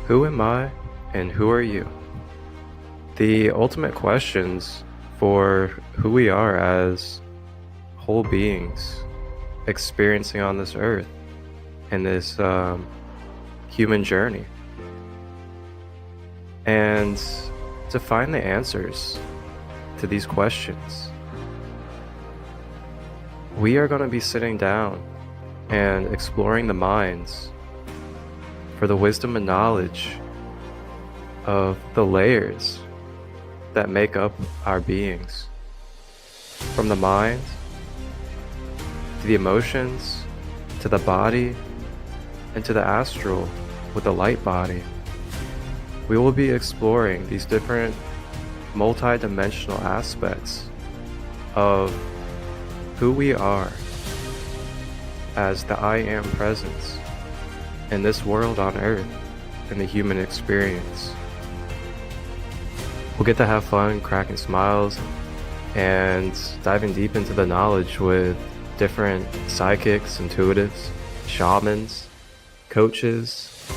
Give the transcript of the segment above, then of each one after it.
Who am I and who are you? The ultimate questions for who we are as whole beings experiencing on this earth in this human journey. And to find the answers to these questions, we are going to be sitting down and exploring the minds for the wisdom and knowledge of the layers that make up our beings. From the mind, to the emotions, to the body, and to the astral with the light body. We will be exploring these different multi-dimensional aspects of who we are as the I Am presence in this world on earth, in the human experience. We'll get to have fun, cracking smiles, and diving deep into the knowledge with different psychics, intuitives, shamans, coaches,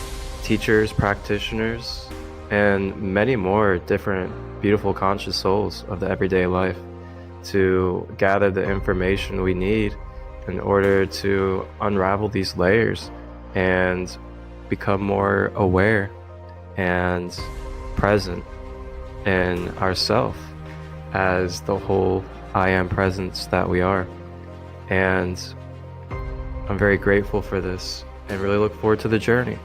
teachers, practitioners, and many more different beautiful conscious souls of the everyday life to gather the information we need in order to unravel these layers and become more aware and present in ourself as the whole I Am presence that we are. And I'm very grateful for this and really look forward to the journey.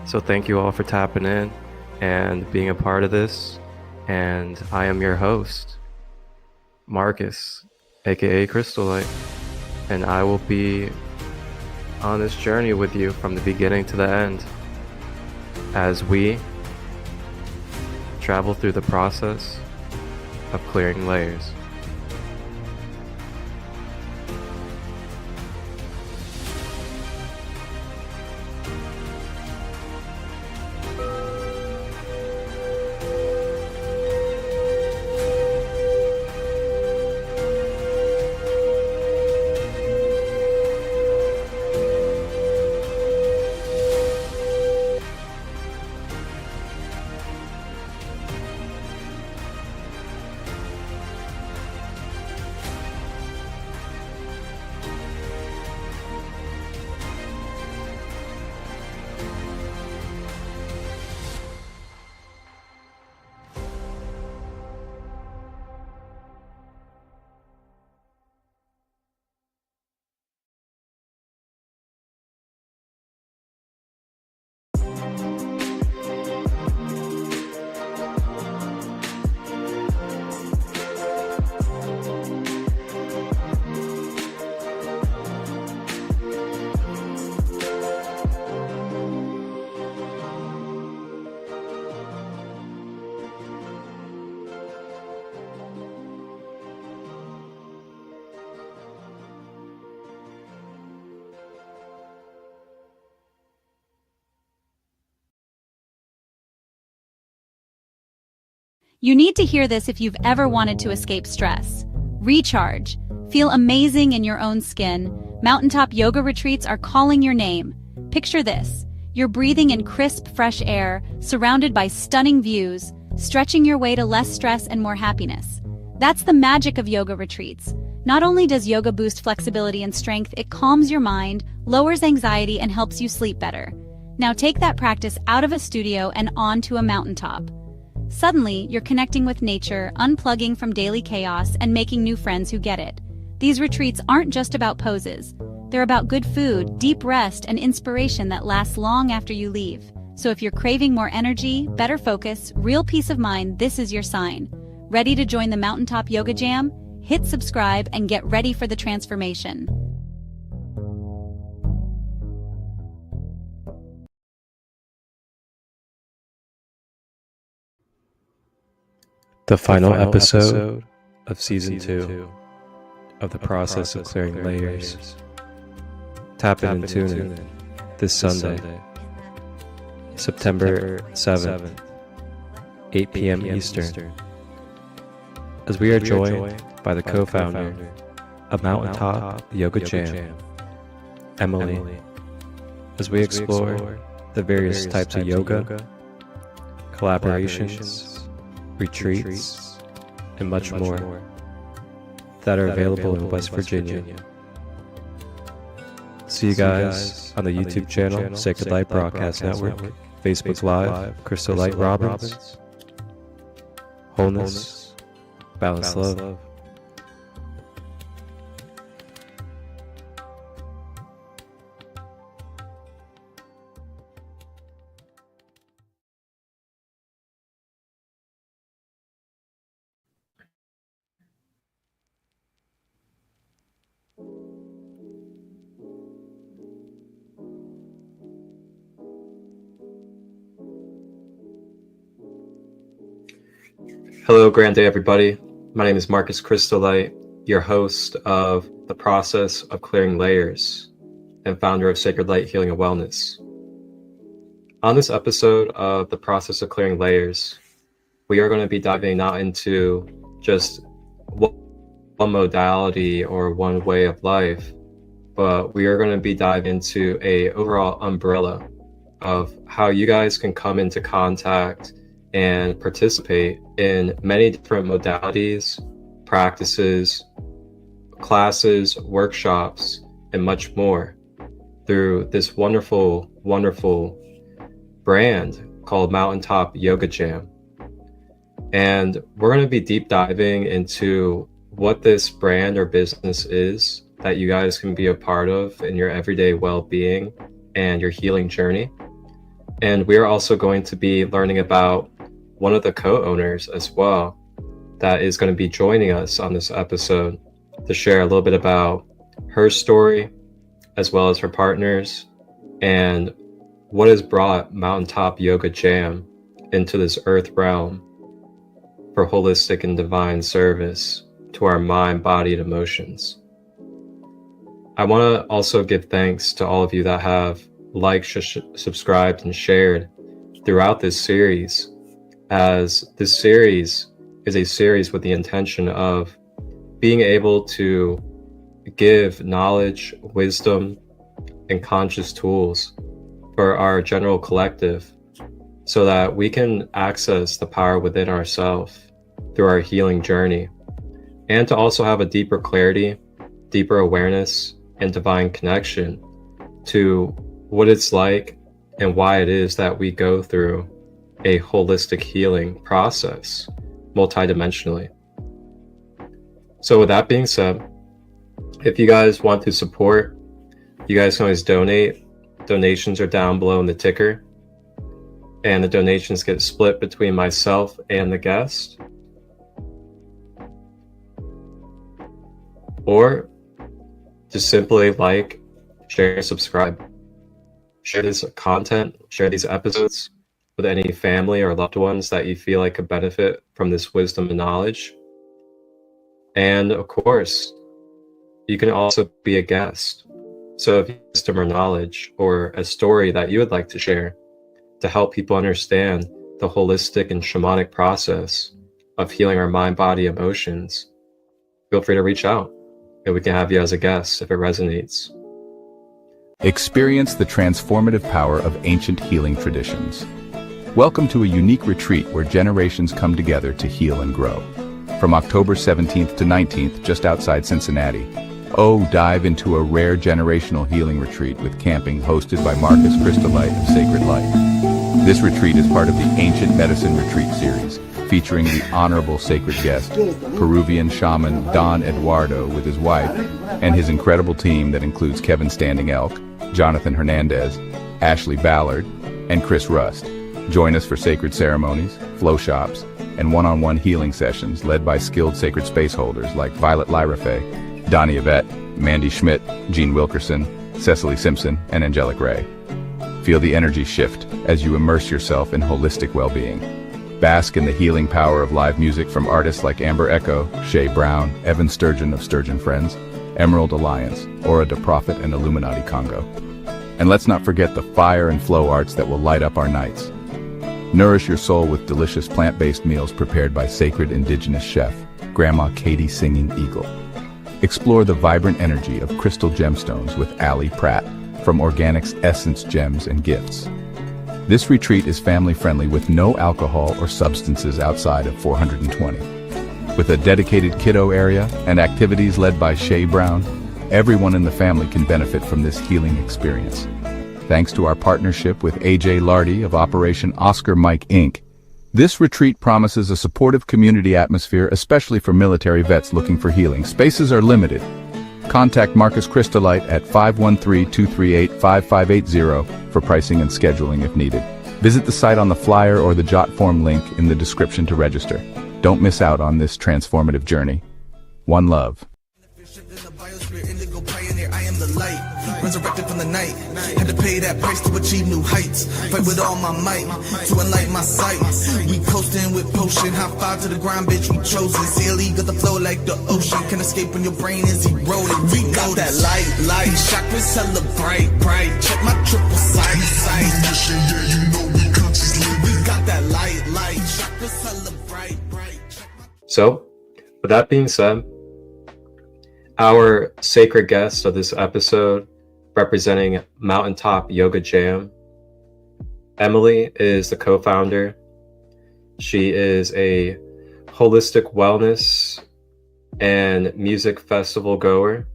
So thank you all for tapping in and being a part of this. And I am your host, Marcus, aka Crystalite, and I will be on this journey with you from the beginning to the end as we travel through the process of clearing layers. You need to hear this if you've ever wanted to escape stress. Recharge. Feel amazing in your own skin. Mountaintop yoga retreats are calling your name. Picture this. You're breathing in crisp, fresh air, surrounded by stunning views, stretching your way to less stress and more happiness. That's the magic of yoga retreats. Not only does yoga boost flexibility and strength, it calms your mind, lowers anxiety, and helps you sleep better. Now take that practice out of a studio and onto a mountaintop. Suddenly, you're connecting with nature, unplugging from daily chaos, and making new friends who get it. These retreats aren't just about poses. They're about good food, deep rest, and inspiration that lasts long after you leave. So if you're craving more energy, better focus, real peace of mind, this is your sign. Ready to join the Mountaintop Yoga Jam? Hit subscribe and get ready for the transformation. The final episode of Season 2 of the process of clearing layers. Tap in and tune in this Sunday, September 7th, 8 p.m. Eastern, as we are joined by the co-founder of Mountaintop Yoga Jam, Emily, as we explore the various types of yoga collaborations, retreats, and much more that are available in West Virginia. See you guys on the YouTube channel, Sacred Light Broadcast Network, Facebook Live, Crystal Light Robbins, Wholeness, Balance Love. Hello, Grand Day, everybody. My name is Marcus Crystallite, your host of The Process of Clearing Layers and founder of Sacred Light Healing and Wellness. On this episode of The Process of Clearing Layers, we are going to be diving not into just one modality or one way of life, but we are going to be diving into an overall umbrella of how you guys can come into contact and participate in many different modalities, practices, classes, workshops, and much more through this wonderful, wonderful brand called Mountaintop Yoga Jam. And we're going to be deep diving into what this brand or business is that you guys can be a part of in your everyday well-being and your healing journey. And we are also going to be learning about one of the co-owners as well that is going to be joining us on this episode to share a little bit about her story as well as her partners and what has brought Mountaintop Yoga Jam into this earth realm for holistic and divine service to our mind, body, and emotions. I want to also give thanks to all of you that have liked, subscribed, and shared throughout this series, as this series is a series with the intention of being able to give knowledge, wisdom, and conscious tools for our general collective so that we can access the power within ourselves through our healing journey, and to also have a deeper clarity, deeper awareness, and divine connection to what it's like and why it is that we go through a holistic healing process multidimensionally. So with that being said, if you guys want to support, you guys can always donate. Donations are down below in the ticker, and the donations get split between myself and the guest. Or just simply like, share, subscribe. Share this content, share these episodes with any family or loved ones that you feel like could benefit from this wisdom and knowledge. And of course, you can also be a guest. So if you have wisdom or knowledge or a story that you would like to share to help people understand the holistic and shamanic process of healing our mind, body, emotions, feel free to reach out and we can have you as a guest if it resonates. Experience the transformative power of ancient healing traditions. Welcome to a unique retreat where generations come together to heal and grow. From October 17th to 19th, just outside Cincinnati, dive into a rare generational healing retreat with camping hosted by Marcus Crystallite of Sacred Light. This retreat is part of the Ancient Medicine Retreat series, featuring the honorable sacred guest, Peruvian shaman Don Eduardo with his wife, and his incredible team that includes Kevin Standing Elk, Jonathan Hernandez, Ashley Ballard, and Chris Rust. Join us for sacred ceremonies, flow shops, and one-on-one healing sessions led by skilled sacred space holders like Violet Lyrafe, Donnie Yvette, Mandy Schmidt, Jean Wilkerson, Cecily Simpson, and Angelic Ray. Feel the energy shift as you immerse yourself in holistic well-being. Bask in the healing power of live music from artists like Amber Echo, Shay Brown, Evan Sturgeon of Sturgeon Friends, Emerald Alliance, Aura de Prophet, and Illuminati Congo. And let's not forget the fire and flow arts that will light up our nights. Nourish your soul with delicious plant-based meals prepared by sacred indigenous chef, Grandma Katie Singing Eagle. Explore the vibrant energy of crystal gemstones with Allie Pratt from Organics Essence Gems and Gifts. This retreat is family-friendly with no alcohol or substances outside of 420. With a dedicated kiddo area and activities led by Shay Brown, everyone in the family can benefit from this healing experience. Thanks to our partnership with AJ Lardy of Operation Oscar Mike Inc., this retreat promises a supportive community atmosphere, especially for military vets looking for healing. Spaces are limited. Contact Marcus Crystolite at 513-238-5580 for pricing and scheduling if needed. Visit the site on the flyer or the Jotform link in the description to register. Don't miss out on this transformative journey. One love. I am the light, resurrected from the night. Had to pay that price to achieve new heights. Fight with all my might to enlighten my sight. We coasting with potion, high five to the ground, bitch. We chosen. Silly, got the flow like the ocean. Can escape when your brain is eroded. We got that light. Chakras hella bright. Check my triple sight. Yeah, you know we consciously. We got that light. Chakras hella bright. So, with that being said, our sacred guest of this episode, representing Mountaintop Yoga Jam, Emily is the co-founder. She is a holistic wellness and music festival goer.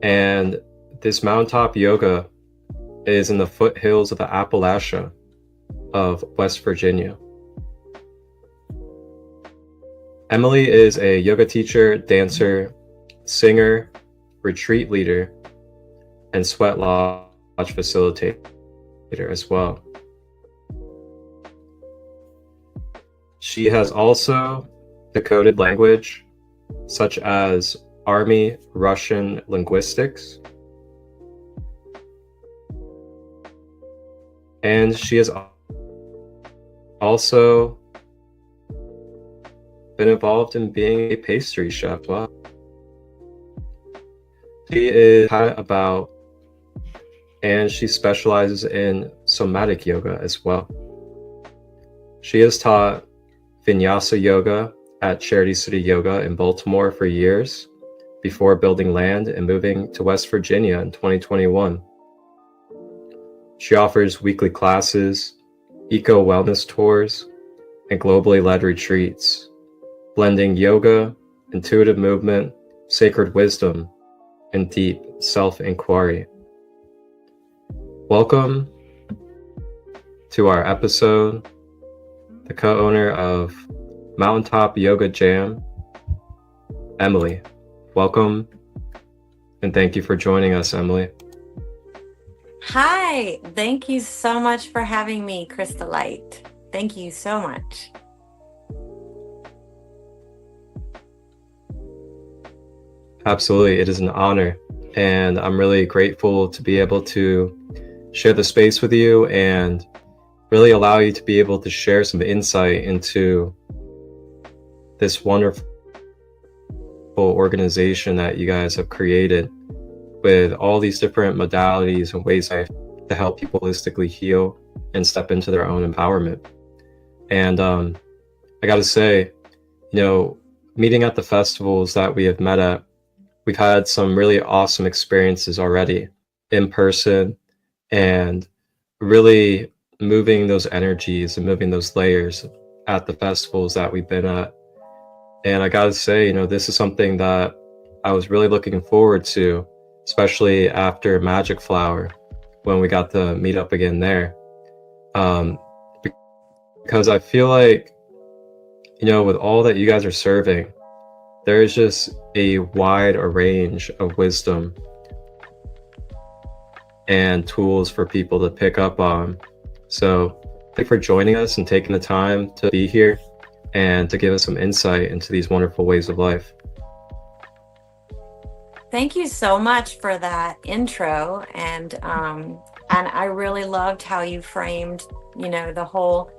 And this Mountaintop Yoga is in the foothills of the Appalachian of West Virginia. Emily is a yoga teacher, dancer, singer, retreat leader, and sweat lodge facilitator as well. She has also decoded language such as Army Russian linguistics, and she has also been involved in being a pastry chef as well. She is passionate about, and she specializes in Somatic Yoga as well. She has taught Vinyasa Yoga at Charity City Yoga in Baltimore for years before building land and moving to West Virginia in 2021. She offers weekly classes, eco-wellness tours, and globally led retreats, blending yoga, intuitive movement, sacred wisdom, and deep self-inquiry. Welcome to our episode, the co-owner of Mountaintop Yoga Jam, Emily. Welcome, and thank you for joining us, Emily. Hi, thank you so much for having me, Crystolite. Thank you so much. Absolutely, it is an honor, and I'm really grateful to be able to share the space with you and really allow you to be able to share some insight into this wonderful organization that you guys have created with all these different modalities and ways to help people holistically heal and step into their own empowerment. And I gotta say, meeting at the festivals that we have met at, we've had some really awesome experiences already in person, and really moving those energies and moving those layers at the festivals that we've been at. And I gotta say, this is something that I was really looking forward to, especially after Magic Flower, when we got to meet up again there. Because I feel like, with all that you guys are serving, there is just a wide range of wisdom and tools for people to pick up on. So thank you for joining us and taking the time to be here and to give us some insight into these wonderful ways of life. Thank you so much for that intro. And I really loved how you framed, the whole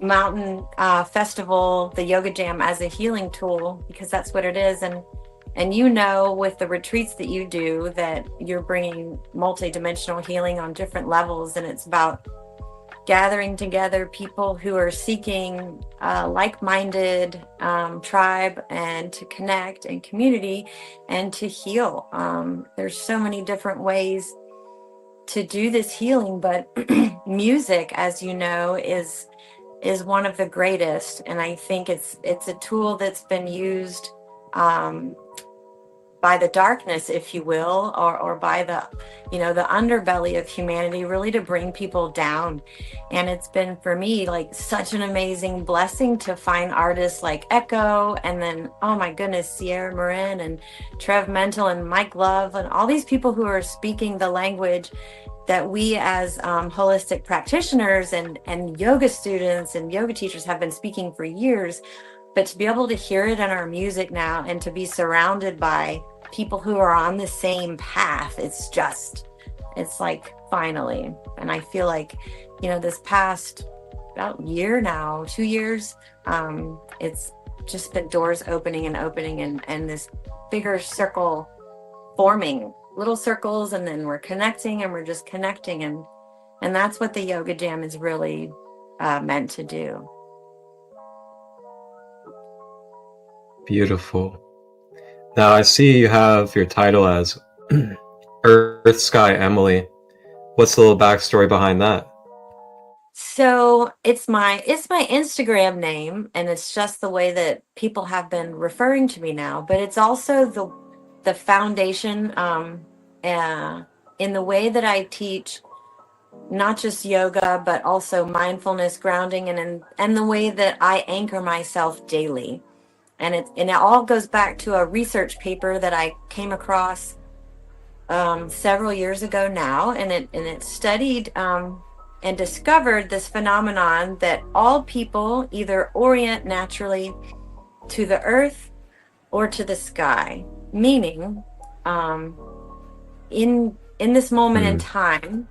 mountain festival, the yoga jam, as a healing tool, because that's what it is. And with the retreats that you do, that you're bringing multi-dimensional healing on different levels, and it's about gathering together people who are seeking like-minded tribe, and to connect and community and to heal. There's so many different ways do this healing. But music, as you know, is one of the greatest, and I think it's a tool that's been used by the darkness, if you will, or by the, the underbelly of humanity, really to bring people down. And it's been, for me, like such an amazing blessing to find artists like Echo, and then, oh my goodness, Sierra Marin and Trev Mental and Mike Love and all these people who are speaking the language that we as holistic practitioners and yoga students and yoga teachers have been speaking for years. But to be able to hear it in our music now, and to be surrounded by people who are on the same path, it's like, finally. And I feel like, this past about year now, 2 years, it's just been doors opening and this bigger circle forming, little circles, and then we're connecting, and we're just connecting, and that's what the Yoga Jam is really meant to do. Beautiful. Now I see you have your title as Earth Sky Emily. What's the little backstory behind that? So it's my Instagram name, and it's just the way that people have been referring to me now. But it's also the foundation in the way that I teach, not just yoga, but also mindfulness, grounding, and the way that I anchor myself daily. And it all goes back to a research paper that I came across several years ago now, and it studied and discovered this phenomenon that all people either orient naturally to the earth or to the sky. Meaning, in this moment in time,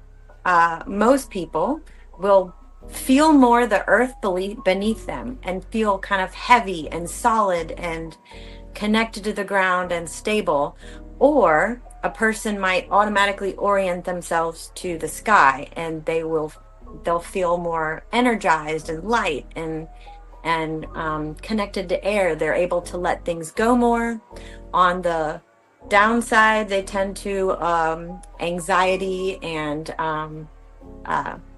most people will feel more the earth beneath them, and feel kind of heavy and solid and connected to the ground and stable. Or a person might automatically orient themselves to the sky, and they'll feel more energized and light and connected to air. They're able to let things go more. On the downside, they tend to anxiety and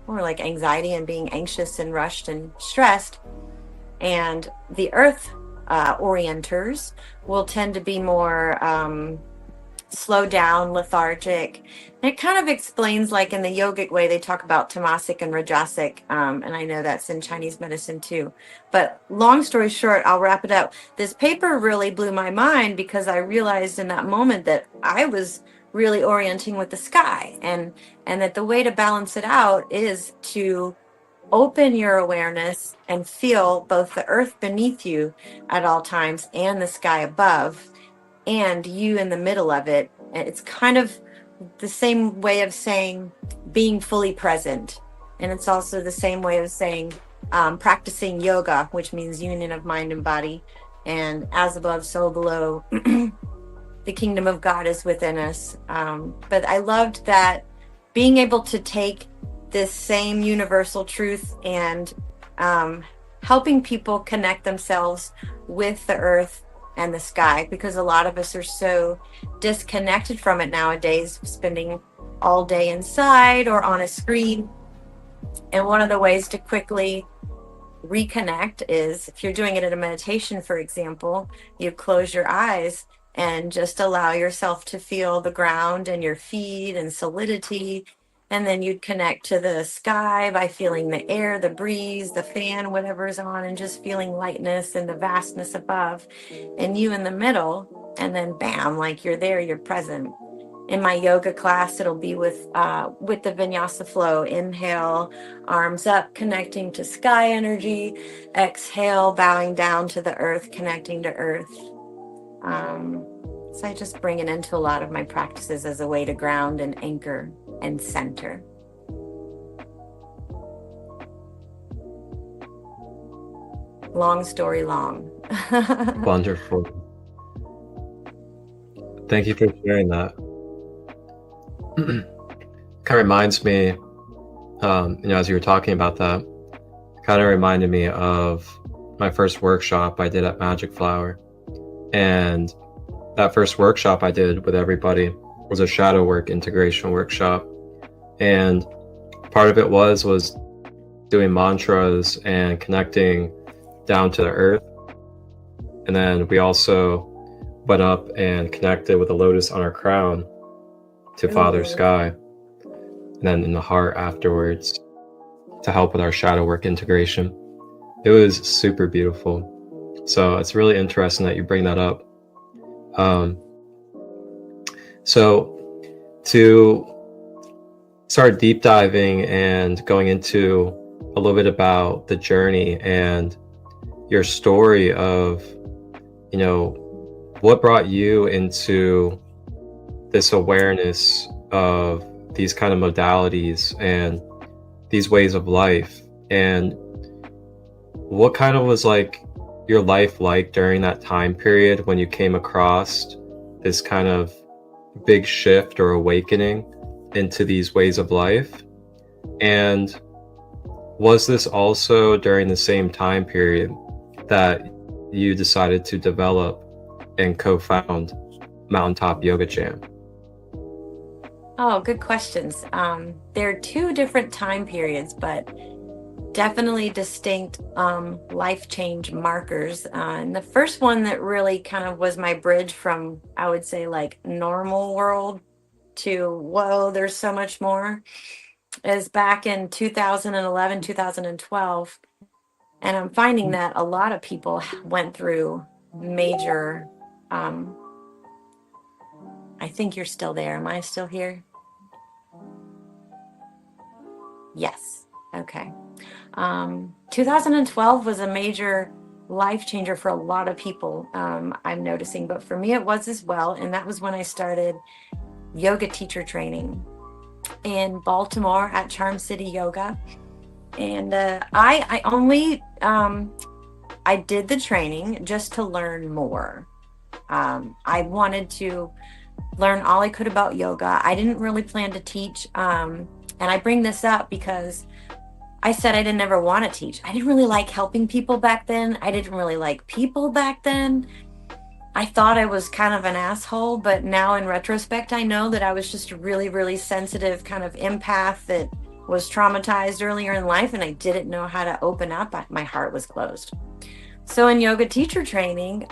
more like anxiety and being anxious and rushed and stressed. And the earth orienters will tend to be more slow down, lethargic. And it kind of explains, like in the yogic way, they talk about tamasic and rajasic, and I know that's in Chinese medicine too. But long story short, I'll wrap it up. This paper really blew my mind, because I realized in that moment that I was really orienting with the sky, and that the way to balance it out is to open your awareness and feel both the earth beneath you at all times and the sky above, and you in the middle of it. It's kind of the same way of saying being fully present. And it's also the same way of saying practicing yoga, which means union of mind and body. And as above, so below, the kingdom of God is within us. But I loved that, being able to take this same universal truth and helping people connect themselves with the earth and the sky, because a lot of us are so disconnected from it nowadays, spending all day inside or on a screen. And one of the ways to quickly reconnect is, if you're doing it in a meditation, for example, you close your eyes and just allow yourself to feel the ground and your feet and solidity. And then you'd connect to the sky by feeling the air, the breeze, the fan, whatever's on, and just feeling lightness and the vastness above, and you in the middle. And then bam, like you're there, you're present. In my yoga class, it'll be with the Vinyasa flow. Inhale, arms up, connecting to sky energy. Exhale, bowing down to the earth, connecting to earth. So I just bring it into a lot of my practices as a way to ground and anchor and center. Long story long. Wonderful. Thank you for sharing that. Kind of reminds me, as you were talking about that, kind of reminded me of my first workshop I did at Magic Flower. And that first workshop I did with everybody was a shadow work integration workshop. And part of it was doing mantras and connecting down to the earth. And then we also went up and connected with a lotus on our crown to Father Sky, and then in the heart afterwards to help with our shadow work integration. It was super beautiful. So it's really interesting that you bring that up. So to start deep diving and going into a little bit about the journey and your story of, you know, what brought you into this awareness of these kind of modalities and these ways of life, and what kind of was like your life like during that time period when you came across this kind of big shift or awakening into these ways of life? And was this also during the same time period that you decided to develop and co-found Mountaintop Yoga Jam? Oh, good questions. There are two different time periods, but definitely distinct life change markers. And the first one that really kind of was my bridge from, I would say, like normal world to, whoa, there's so much more, is back in 2011, 2012. And I'm finding that a lot of people went through major, I think you're still there. Am I still here? Yes. Okay. 2012 was a major life changer for a lot of people, I'm noticing, but for me it was as well. And that was when I started yoga teacher training in Baltimore at Charm City Yoga. And I only, I did the training just to learn more. I wanted to learn all I could about yoga. I didn't really plan to teach. And I bring this up because I said I didn't ever want to teach. I didn't really like helping people back then. I didn't really like people back then. I thought I was kind of an asshole, but now in retrospect, I know that I was just a really, really sensitive kind of empath that was traumatized earlier in life, and I didn't know how to open up. My heart was closed. So in yoga teacher training,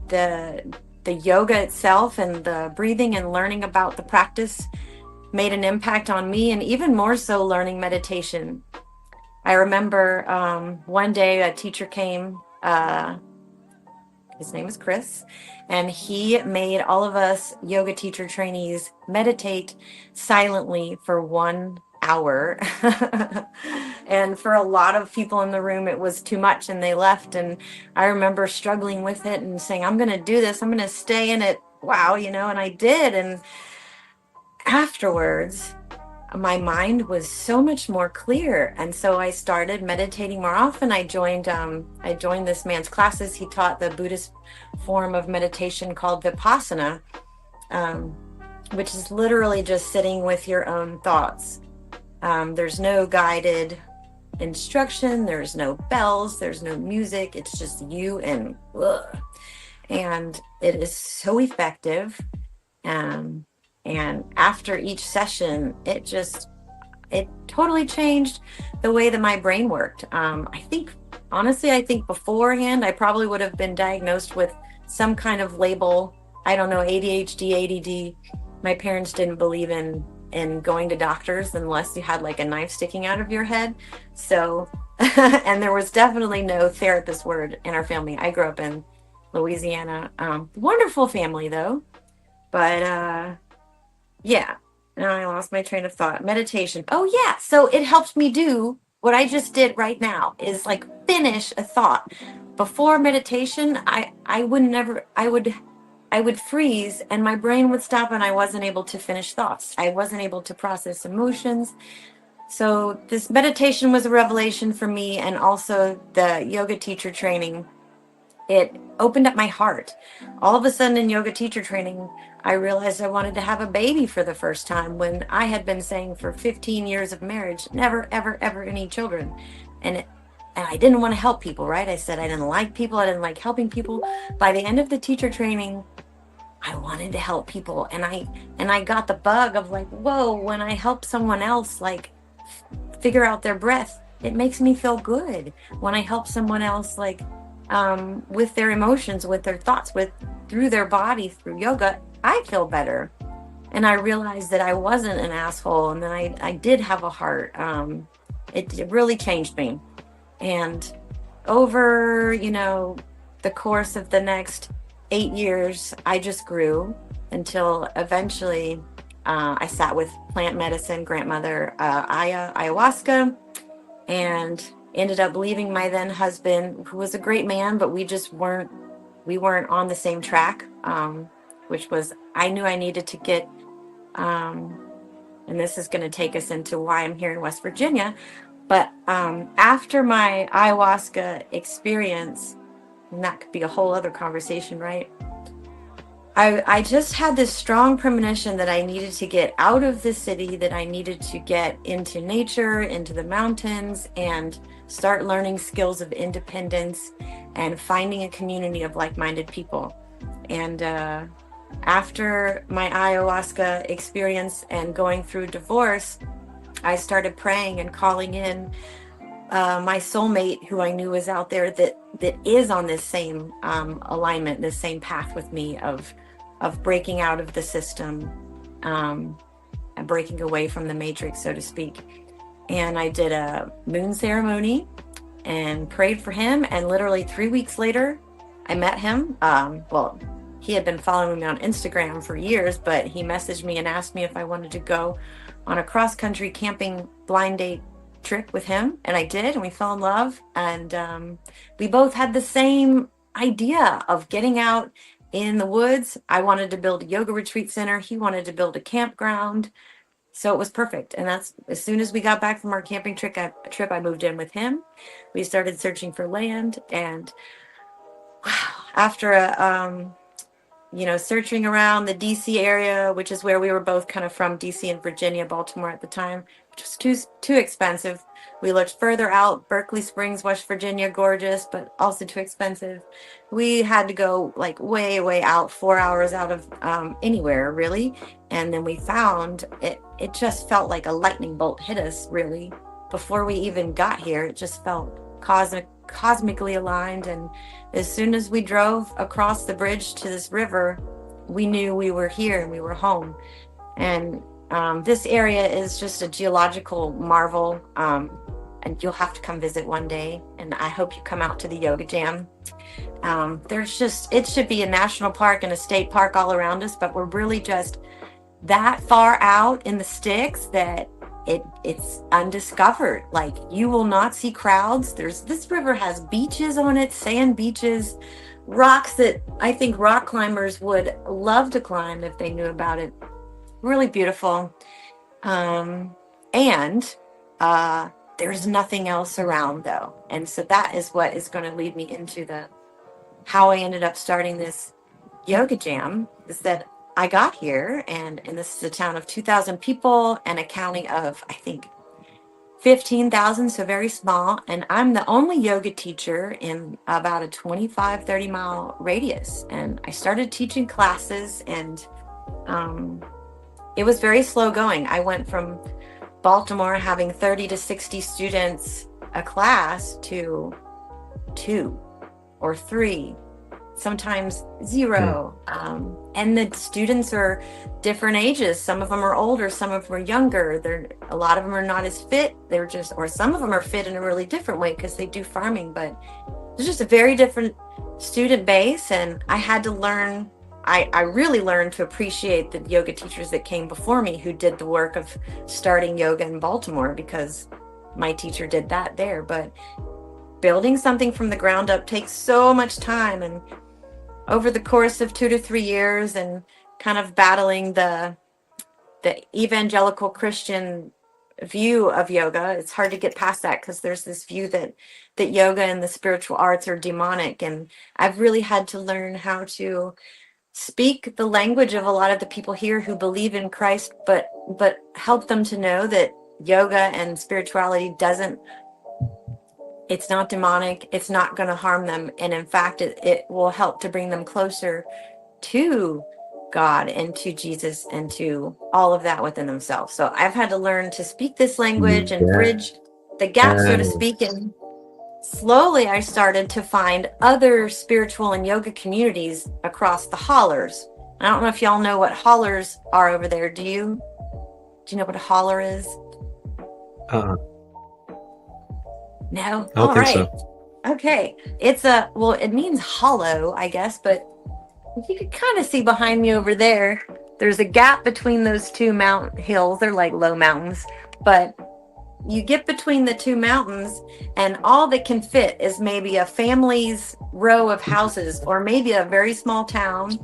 the yoga itself and the breathing and learning about the practice made an impact on me, and even more so learning meditation. I remember one day a teacher came, his name is Chris, and he made all of us yoga teacher trainees meditate silently for 1 hour. And for a lot of people in the room, it was too much and they left. And I remember struggling with it and saying, I'm going to do this. I'm going to stay in it. Wow, and I did. And afterwards, my mind was so much more clear. And so I started meditating more often. I joined this man's classes. He taught the Buddhist form of meditation called Vipassana, which is literally just sitting with your own thoughts. There's no guided instruction. There's no bells. There's no music. It's just you and it is so effective. And after each session, it totally changed the way that my brain worked. I think beforehand, I probably would have been diagnosed with some kind of label. I don't know, ADHD, ADD. My parents didn't believe in going to doctors unless you had like a knife sticking out of your head. So, and there was definitely no therapist word in our family. I grew up in Louisiana. Wonderful family though. But yeah, now I lost my train of thought. Meditation. Oh yeah, so it helped me do what I just did right now, is like finish a thought. Before meditation, I would freeze and my brain would stop and I wasn't able to finish thoughts. I wasn't able to process emotions. So this meditation was a revelation for me, and also the yoga teacher training. It opened up my heart. All of a sudden in yoga teacher training, I realized I wanted to have a baby for the first time, when I had been saying for 15 years of marriage, never, ever, ever any children. And I didn't want to help people, right? I said I didn't like people. I didn't like helping people. By the end of the teacher training, I wanted to help people. And I got the bug of like, whoa, when I help someone else, like figure out their breath, it makes me feel good. When I help someone else, like with their emotions, with their thoughts, with through their body, through yoga, I feel better. And I realized that I wasn't an asshole, and that I did have a heart. It really changed me. And over, the course of the next 8 years, I just grew until eventually I sat with plant medicine grandmother ayahuasca, and ended up leaving my then husband, who was a great man, but we weren't on the same track, which was, I knew I needed to get, and this is going to take us into why I'm here in West Virginia. But after my ayahuasca experience, and that could be a whole other conversation, right? I just had this strong premonition that I needed to get out of the city, that I needed to get into nature, into the mountains, and start learning skills of independence and finding a community of like-minded people. And after my ayahuasca experience and going through divorce, I started praying and calling in my soulmate, who I knew was out there, that is on this same alignment, this same path with me of breaking out of the system, and breaking away from the matrix, so to speak. And I did a moon ceremony and prayed for him. And literally 3 weeks later, I met him. Well, he had been following me on Instagram for years, but he messaged me and asked me if I wanted to go on a cross-country camping blind date trip with him. And I did, and we fell in love. And we both had the same idea of getting out in the woods. I wanted to build a yoga retreat center. He wanted to build a campground. So it was perfect. And that's, as soon as we got back from our camping trip, I moved in with him. We started searching for land. And after searching around the DC area, which is where we were both kind of from, DC and Virginia, Baltimore at the time, which was too expensive. We looked further out, Berkeley Springs, West Virginia, gorgeous, but also too expensive. We had to go like way, way out, 4 hours out of anywhere, really. And then we found it just felt like a lightning bolt hit us, really. Before we even got here, it just felt cosmically aligned. And as soon as we drove across the bridge to this river, we knew we were here and we were home. And this area is just a geological marvel, and you'll have to come visit one day. And I hope you come out to the Yoga Jam. It should be a national park and a state park all around us, but we're really just that far out in the sticks that it's undiscovered. Like, you will not see crowds. This river has beaches on it, sand beaches, rocks that I think rock climbers would love to climb if they knew about it. Really beautiful. And there's nothing else around, though. And so that is what is going to lead me into how I ended up starting this yoga jam, is that I got here, and this is a town of 2,000 people and a county of, I think, 15,000, so very small. And I'm the only yoga teacher in about a 25-30 mile radius. And I started teaching classes, and it was very slow going. I went from Baltimore having 30 to 60 students a class to 2 or 3, sometimes 0. And the students are different ages. Some of them are older, some of them are younger. A lot of them are not as fit. Or some of them are fit in a really different way because they do farming, but it's just a very different student base. And I had to learn, I really learned to appreciate the yoga teachers that came before me, who did the work of starting yoga in Baltimore, because my teacher did that there. But building something from the ground up takes so much time. And over the course of 2 to 3 years, and kind of battling the evangelical Christian view of yoga, it's hard to get past that, because there's this view that yoga and the spiritual arts are demonic. And I've really had to learn how to speak the language of a lot of the people here who believe in Christ, but help them to know that yoga and spirituality it's not demonic. It's not going to harm them. And in fact, it will help to bring them closer to God and to Jesus and to all of that within themselves. So I've had to learn to speak this language and bridge the gap, so to speak. And slowly I started to find other spiritual and yoga communities across the hollers. I don't know if y'all know what hollers are over there. Do you know what a holler is? Uh, No? I don't All think right. so. Okay. Well, it means hollow, I guess, but you can kind of see behind me over there, there's a gap between those two mountain hills. They're like low mountains, but you get between the two mountains and all that can fit is maybe a family's row of houses or maybe a very small town,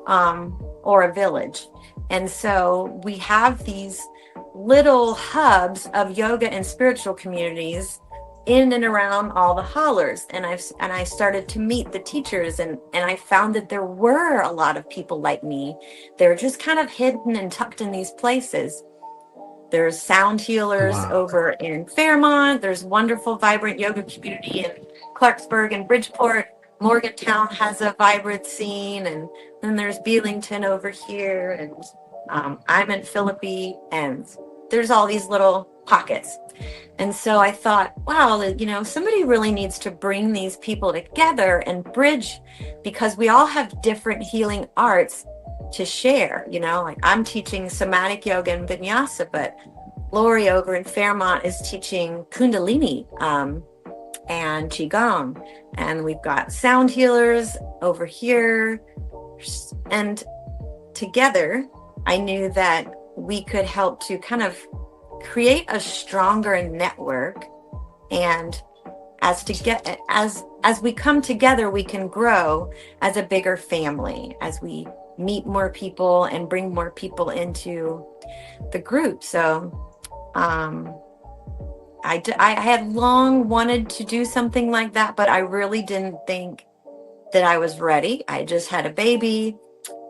or a village. And so we have these little hubs of yoga and spiritual communities in and around all the hollers. And I started to meet the teachers, and I found that there were a lot of people like me. They're just kind of hidden and tucked in these places. There's sound healers Wow. over in Fairmont. There's wonderful, vibrant yoga community in Clarksburg and Bridgeport. Morgantown has a vibrant scene, and then there's Belington over here, and I'm in Philippi, and there's all these little pockets. And so I thought, wow, somebody really needs to bring these people together and bridge, because we all have different healing arts to share. Like I'm teaching Somatic Yoga and Vinyasa, but Lori over in Fairmont is teaching Kundalini and Qigong. And we've got sound healers over here. And together, I knew that we could help to kind of create a stronger network, and as we come together, we can grow as a bigger family as we meet more people and bring more people into the group. So I had long wanted to do something like that, but I really didn't think that I was ready. I just had a baby,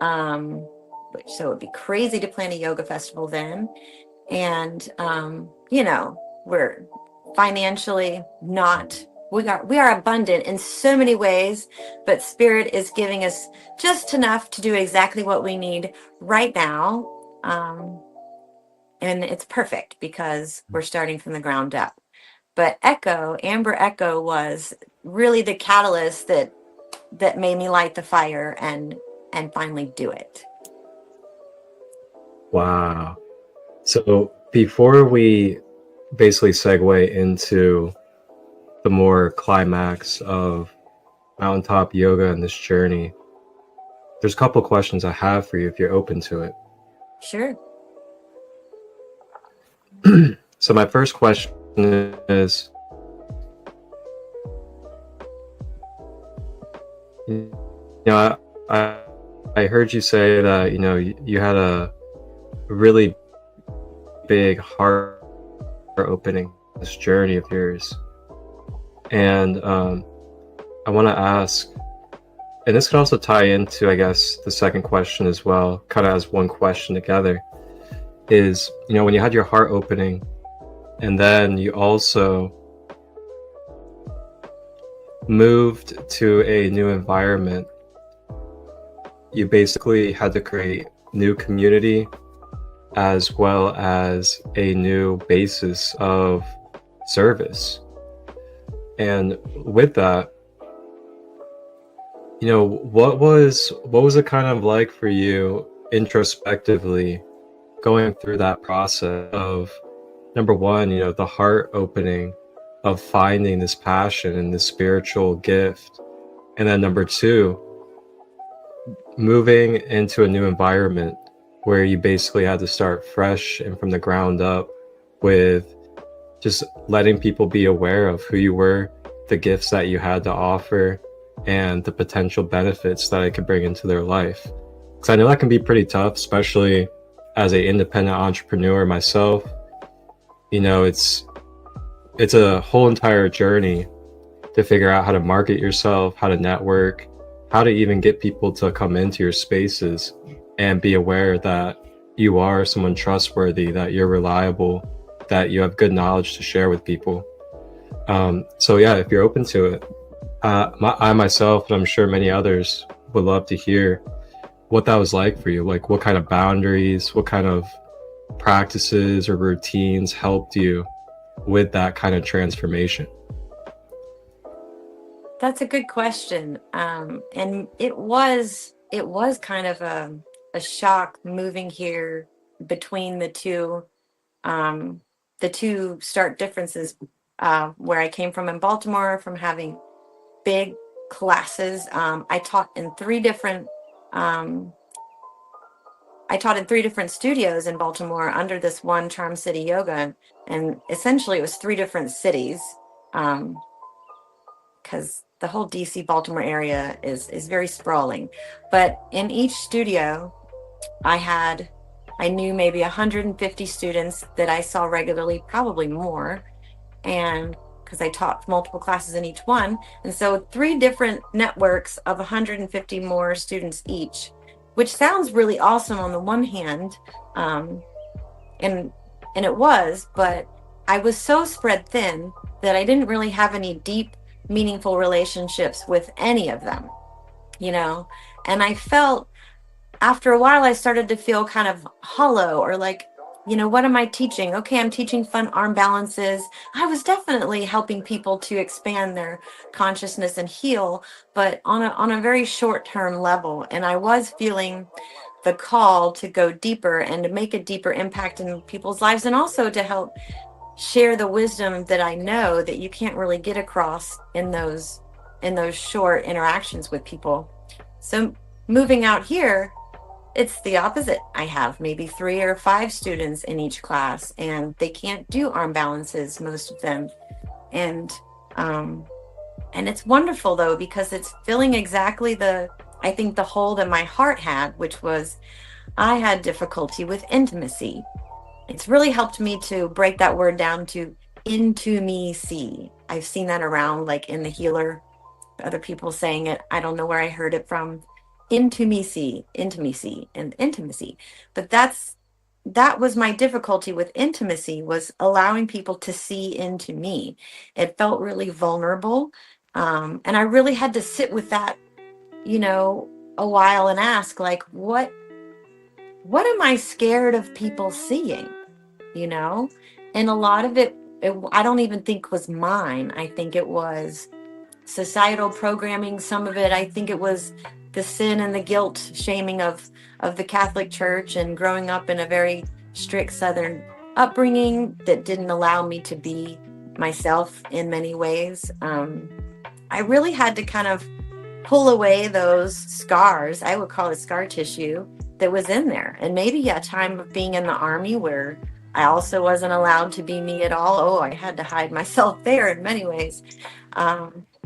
so it would be crazy to plan a yoga festival then. And we're financially we are abundant in so many ways, but Spirit is giving us just enough to do exactly what we need right now. And it's perfect because we're starting from the ground up. But Amber Echo was really the catalyst that made me light the fire and finally do it. Wow. So before we basically segue into the more climax of mountaintop yoga and this journey, there's a couple questions I have for you if you're open to it. Sure. So my first question is, I heard you say that you had a really big heart opening this journey of yours, and I want to ask, and this could also tie into, I guess, the second question as well, kind of as one question together, is when you had your heart opening and then you also moved to a new environment, you basically had to create new community as well as a new basis of service. And with that, what was it kind of like for you introspectively going through that process of, number one, the heart opening of finding this passion and this spiritual gift, and then number two, moving into a new environment where you basically had to start fresh and from the ground up with just letting people be aware of who you were, the gifts that you had to offer, and the potential benefits that it could bring into their life. Because I know that can be pretty tough, especially as an independent entrepreneur myself. It's a whole entire journey to figure out how to market yourself, how to network, how to even get people to come into your spaces and be aware that you are someone trustworthy, that you're reliable, that you have good knowledge to share with people. So yeah, if you're open to it, I myself, and I'm sure many others, would love to hear what that was like for you. Like what kind of boundaries, what kind of practices or routines helped you with that kind of transformation? That's a good question. And it was kind of a shock moving here between um, the two stark differences, where I came from in Baltimore, from having big classes. Um, I taught in 3 different studios in Baltimore under this one Charm City Yoga, and essentially it was 3 different cities. Um, because the whole DC Baltimore area is very sprawling. But in each studio, I knew maybe 150 students that I saw regularly, probably more, and because I taught multiple classes in each one, and so 3 different networks of 150 more students each, which sounds really awesome on the one hand, um, and it was, but I was so spread thin that I didn't really have any deep, meaningful relationships with any of them, you know. And I felt, after a while, I started to feel kind of hollow, or like, what am I teaching? Okay, I'm teaching fun arm balances. I was definitely helping people to expand their consciousness and heal, but on a very short term level. And I was feeling the call to go deeper and to make a deeper impact in people's lives, and also to help share the wisdom that I know that you can't really get across in those short interactions with people. So moving out here, it's the opposite. I have maybe 3 or 5 students in each class, and they can't do arm balances, most of them. And um, and it's wonderful though, because it's filling exactly I think the hole that my heart had, which was, I had difficulty with intimacy. It's really helped me to break that word down to into me see. I've seen that around, like in the healer, other people saying it. I don't know where I heard it from. Intimacy, intimacy, and intimacy. But that was my difficulty with intimacy, was allowing people to see into me. It felt really vulnerable. And I really had to sit with that, you know, a while, and ask, like, what am I scared of people seeing? You know? And a lot of it, I don't even think was mine. I think it was societal programming. Some of it, I think it was the sin and the guilt shaming of the Catholic Church, and growing up in a very strict Southern upbringing that didn't allow me to be myself in many ways. I really had to kind of pull away those scars. I would call it scar tissue that was in there. And maybe a time of being in the army where I also wasn't allowed to be me at all. Oh, I had to hide myself there in many ways.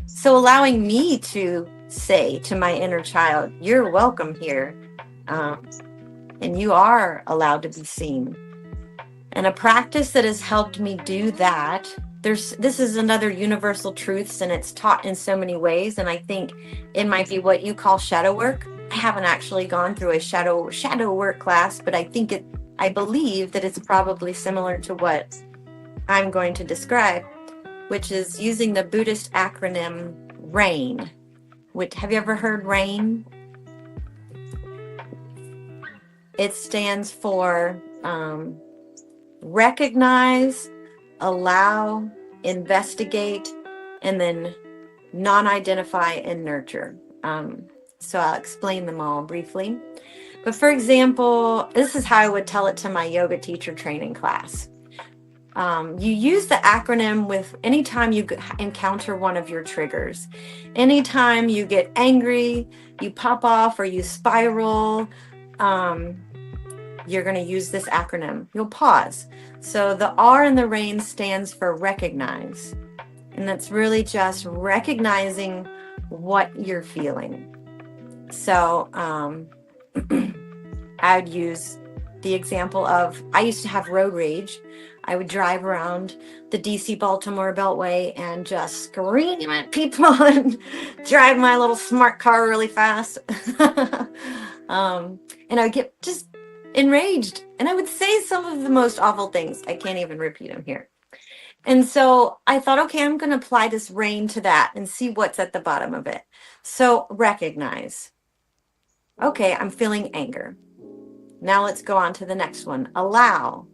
So allowing me to say to my inner child, you're welcome here. And you are allowed to be seen. And a practice that has helped me do that, this is another universal truths, and it's taught in so many ways. And I think it might be what you call shadow work. I haven't actually gone through a shadow work class, but I believe that it's probably similar to what I'm going to describe, which is using the Buddhist acronym RAIN. Have you ever heard RAIN? It stands for recognize, allow, investigate, and then non-identify and nurture. So I'll explain them all briefly. But for example, this is how I would tell it to my yoga teacher training class. You use the acronym with anytime you encounter one of your triggers. Anytime you get angry, you pop off, or you spiral, you're going to use this acronym. You'll pause. So the R in the RAIN stands for recognize. And that's really just recognizing what you're feeling. So I'd use the example of, I used to have road rage. I would drive around the DC Baltimore Beltway and just scream at people and drive my little smart car really fast. And I'd get just enraged, and I would say some of the most awful things. I can't even repeat them here. And so I thought, okay, I'm going to apply this RAIN to that and see what's at the bottom of it. So recognize. Okay, I'm feeling anger. Now let's go on to the next one. Allow.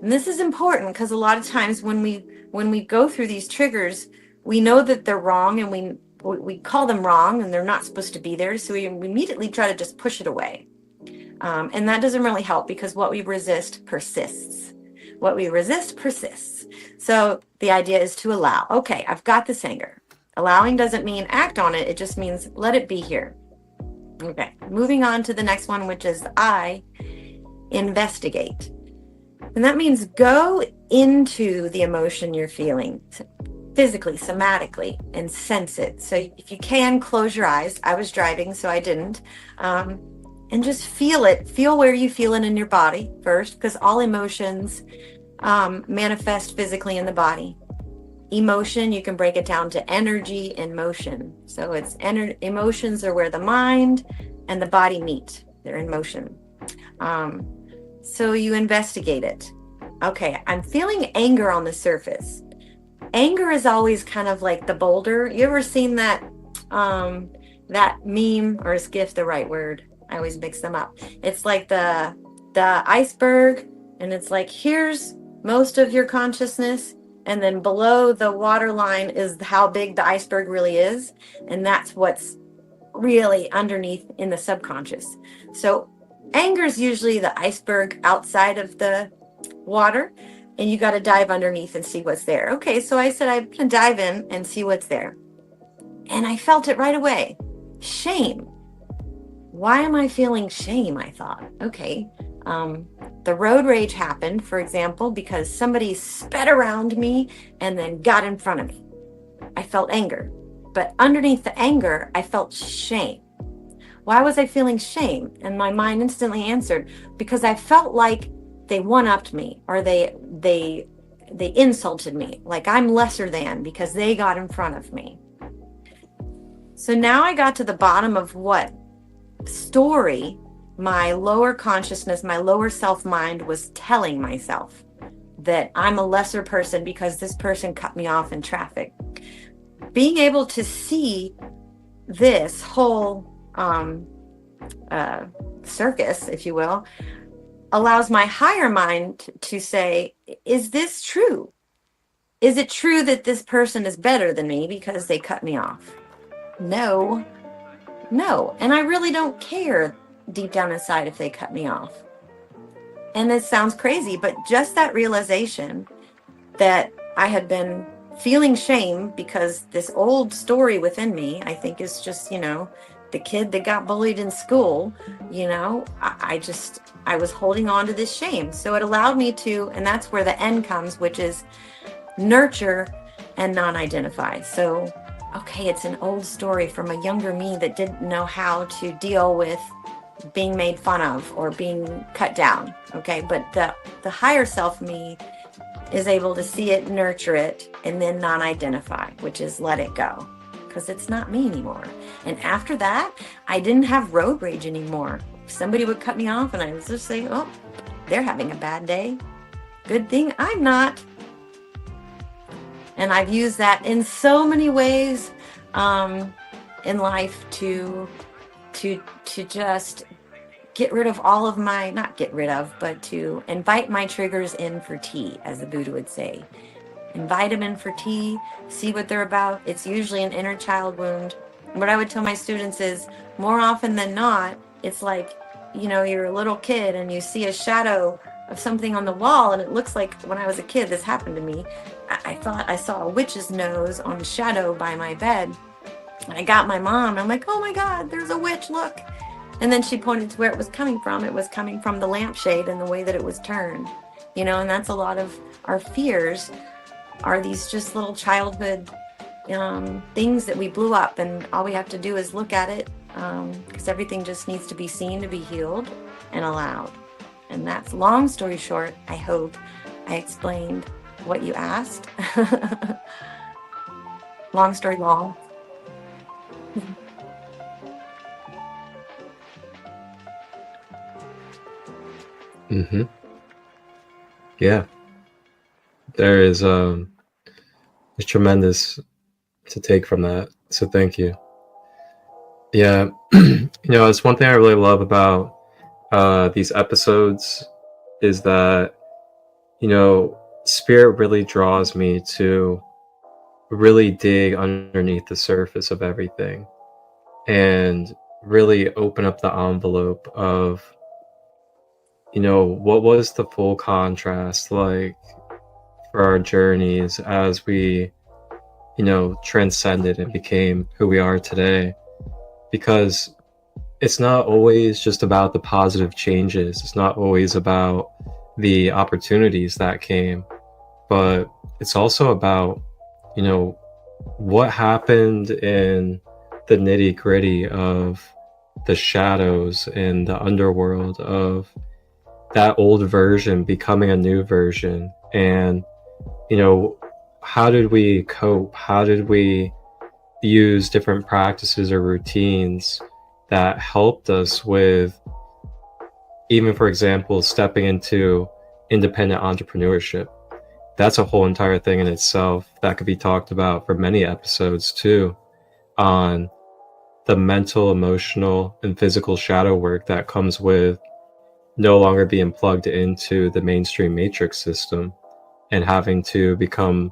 And this is important because a lot of times when we go through these triggers, we know that they're wrong, and we call them wrong and they're not supposed to be there. So we immediately try to just push it away. And that doesn't really help, because what we resist persists. What we resist persists. So the idea is to allow. Okay, I've got this anger. Allowing doesn't mean act on it. It just means let it be here. Okay, moving on to the next one, which is I, investigate. And that means go into the emotion you're feeling physically, somatically, and sense it. So if you can, close your eyes. I was driving, so I didn't. And just feel it. Feel where you feel it in your body first, because all emotions manifest physically in the body. Emotion, you can break it down to energy and motion. So it's emotions are where the mind and the body meet. They're in motion. So you investigate it. Okay, I'm feeling anger on the surface. Anger is always kind of like the boulder. You ever seen that that meme, or is GIF the right word? I always mix them up. It's like the iceberg, and it's like, here's most of your consciousness, and then below the waterline is how big the iceberg really is, and that's what's really underneath in the subconscious. So anger is usually the iceberg outside of the water, and you got to dive underneath and see what's there. Okay, so I said I'm going to dive in and see what's there. And I felt it right away. Shame. Why am I feeling shame? I thought, okay, the road rage happened, for example, because somebody sped around me and then got in front of me. I felt anger, but underneath the anger, I felt shame. Why was I feeling shame? And my mind instantly answered, because I felt like they one-upped me, or they insulted me, like I'm lesser than because they got in front of me. So now I got to the bottom of what story my lower consciousness, my lower self mind was telling myself, that I'm a lesser person because this person cut me off in traffic. Being able to see this whole circus, if you will, allows my higher mind to say, is this true? Is it true that this person is better than me because they cut me off? No. And I really don't care deep down inside if they cut me off. And it sounds crazy, but just that realization that I had been feeling shame because this old story within me, I think, is just, the kid that got bullied in school, I was holding on to this shame. So it allowed me to, and that's where the end comes, which is nurture and non-identify. So, okay, it's an old story from a younger me that didn't know how to deal with being made fun of or being cut down. Okay, but the higher self me is able to see it, nurture it, and then non-identify, which is let it go, because it's not me anymore. And after that, I didn't have road rage anymore. If somebody would cut me off and I was just saying, oh, they're having a bad day. Good thing I'm not. And I've used that in so many ways in life to just get rid of all of my, not get rid of, but to invite my triggers in for tea, as the Buddha would say. Invite them in for tea, see what they're about. It's usually an inner child wound. What I would tell my students is, more often than not, it's like, you're a little kid and you see a shadow of something on the wall, and it looks like, when I was a kid, this happened to me. I thought I saw a witch's nose on shadow by my bed. And I got my mom. I'm like, oh my God, there's a witch, look. And then she pointed to where it was coming from. It was coming from the lampshade and the way that it was turned. And that's a lot of our fears, are these just little childhood things that we blew up. And all we have to do is look at it, because everything just needs to be seen to be healed and allowed. And that's, long story short, I hope I explained what you asked. Long story long. Mm-hmm. Yeah. There is it's tremendous to take from that. So thank you. Yeah. It's one thing I really love about these episodes is that, spirit really draws me to really dig underneath the surface of everything and really open up the envelope of, what was the full contrast like for our journeys as we, transcended and became who we are today. Because it's not always just about the positive changes. It's not always about the opportunities that came, but it's also about, what happened in the nitty gritty of the shadows in the underworld of that old version becoming a new version. And, you know, how did we cope? How did we use different practices or routines that helped us with, even for example, stepping into independent entrepreneurship? That's a whole entire thing in itself that could be talked about for many episodes too, on the mental, emotional, and physical shadow work that comes with no longer being plugged into the mainstream matrix system and having to become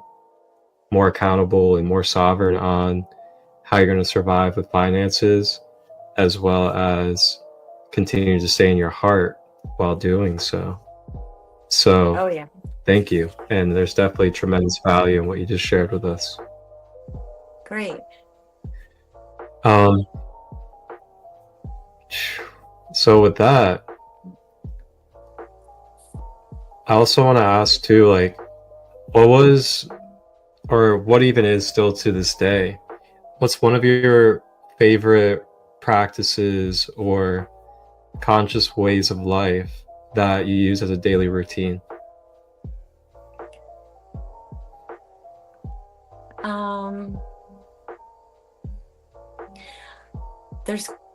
more accountable and more sovereign on how you're going to survive with finances, as well as continue to stay in your heart while doing so. So, Oh, yeah. thank you. And there's definitely tremendous value in what you just shared with us. Great. Um, so with that, I also want to ask too, like, what was, or what even is still to this day, what's one of your favorite practices or conscious ways of life that you use as a daily routine?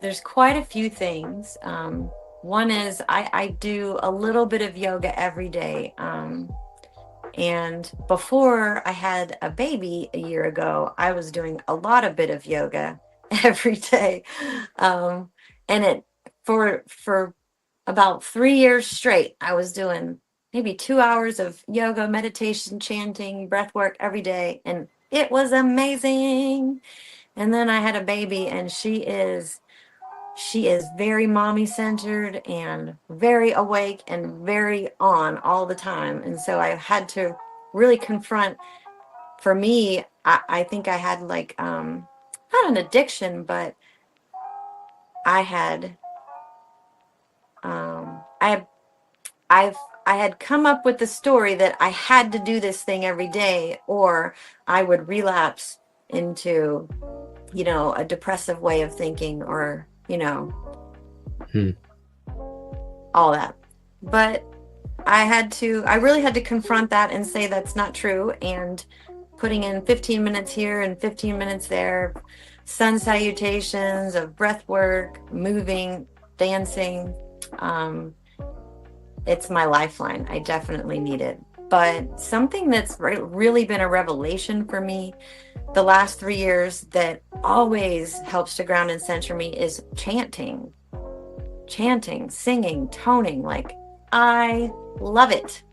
There's quite a few things. One is I do a little bit of yoga every day. And before I had a baby a year ago, I was doing a lot of bit of yoga every day. And it for about 3 years straight, I was doing maybe 2 hours of yoga, meditation, chanting, breath work every day. And it was amazing. And then I had a baby, and she is very mommy centered and very awake and very on all the time. And so I had to really confront, for me, I think I had like, not an addiction, but I had, I I've, I had come up with the story that I had to do this thing every day, or I would relapse into, a depressive way of thinking, or, all that. But I really had to confront that and say that's not true. And putting in 15 minutes here and 15 minutes there, sun salutations, of breath work, moving, dancing. It's my lifeline. I definitely need it. But something that's really been a revelation for me the last 3 years that always helps to ground and center me is chanting, singing, toning. Like, I love it.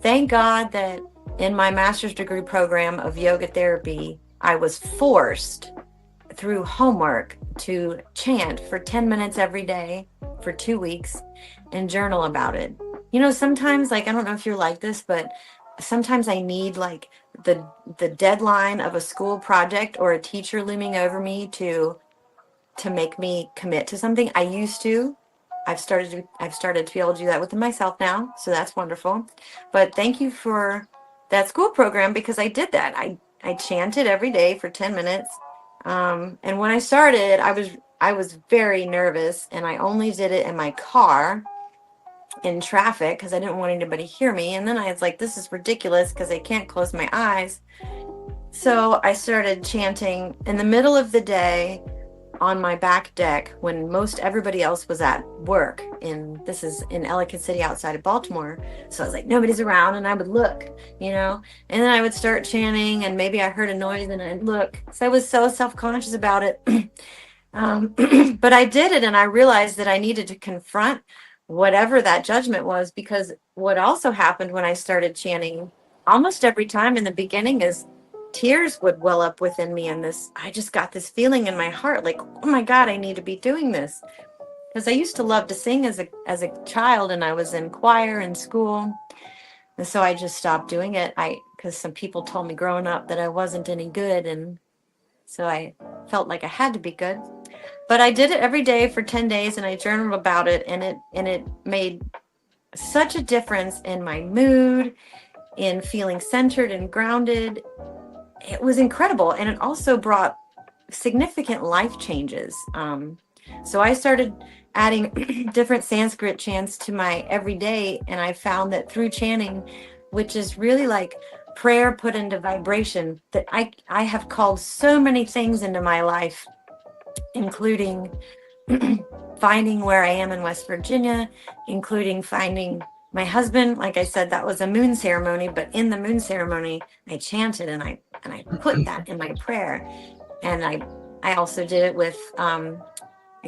Thank God that in my master's degree program of yoga therapy, I was forced through homework to chant for 10 minutes every day for 2 weeks and journal about it. Sometimes, like, I don't know if you're like this, but sometimes I need like the deadline of a school project or a teacher looming over me to make me commit to something. I've started to be able to do that within myself now, so that's wonderful. But thank you for that school program, because I did that. I chanted every day for 10 minutes. And when I started, I was very nervous, and I only did it in my car in traffic because I didn't want anybody to hear me. And then I was like, this is ridiculous because I can't close my eyes. So I started chanting in the middle of the day on my back deck when most everybody else was at work. This is in Ellicott City outside of Baltimore. So I was like, nobody's around, and I would look, and then I would start chanting, and maybe I heard a noise and I'd look. So I was so self-conscious about it. But I did it, and I realized that I needed to confront whatever that judgment was, because what also happened when I started chanting almost every time in the beginning is tears would well up within me, and I just got this feeling in my heart like, oh my God, I need to be doing this. Because I used to love to sing as a child, and I was in choir in school. And so I just stopped doing it. Because some people told me growing up that I wasn't any good, and so I felt like I had to be good. But I did it every day for 10 days, and I journaled about it, and it made such a difference in my mood, in feeling centered and grounded. It was incredible, and it also brought significant life changes. So I started adding different Sanskrit chants to my everyday, and I found that through chanting, which is really like prayer put into vibration, that I have called so many things into my life, including finding where I am in West Virginia, including finding my husband. Like I said, that was a moon ceremony, but in the moon ceremony, I chanted, and I put that in my prayer. And I also did it with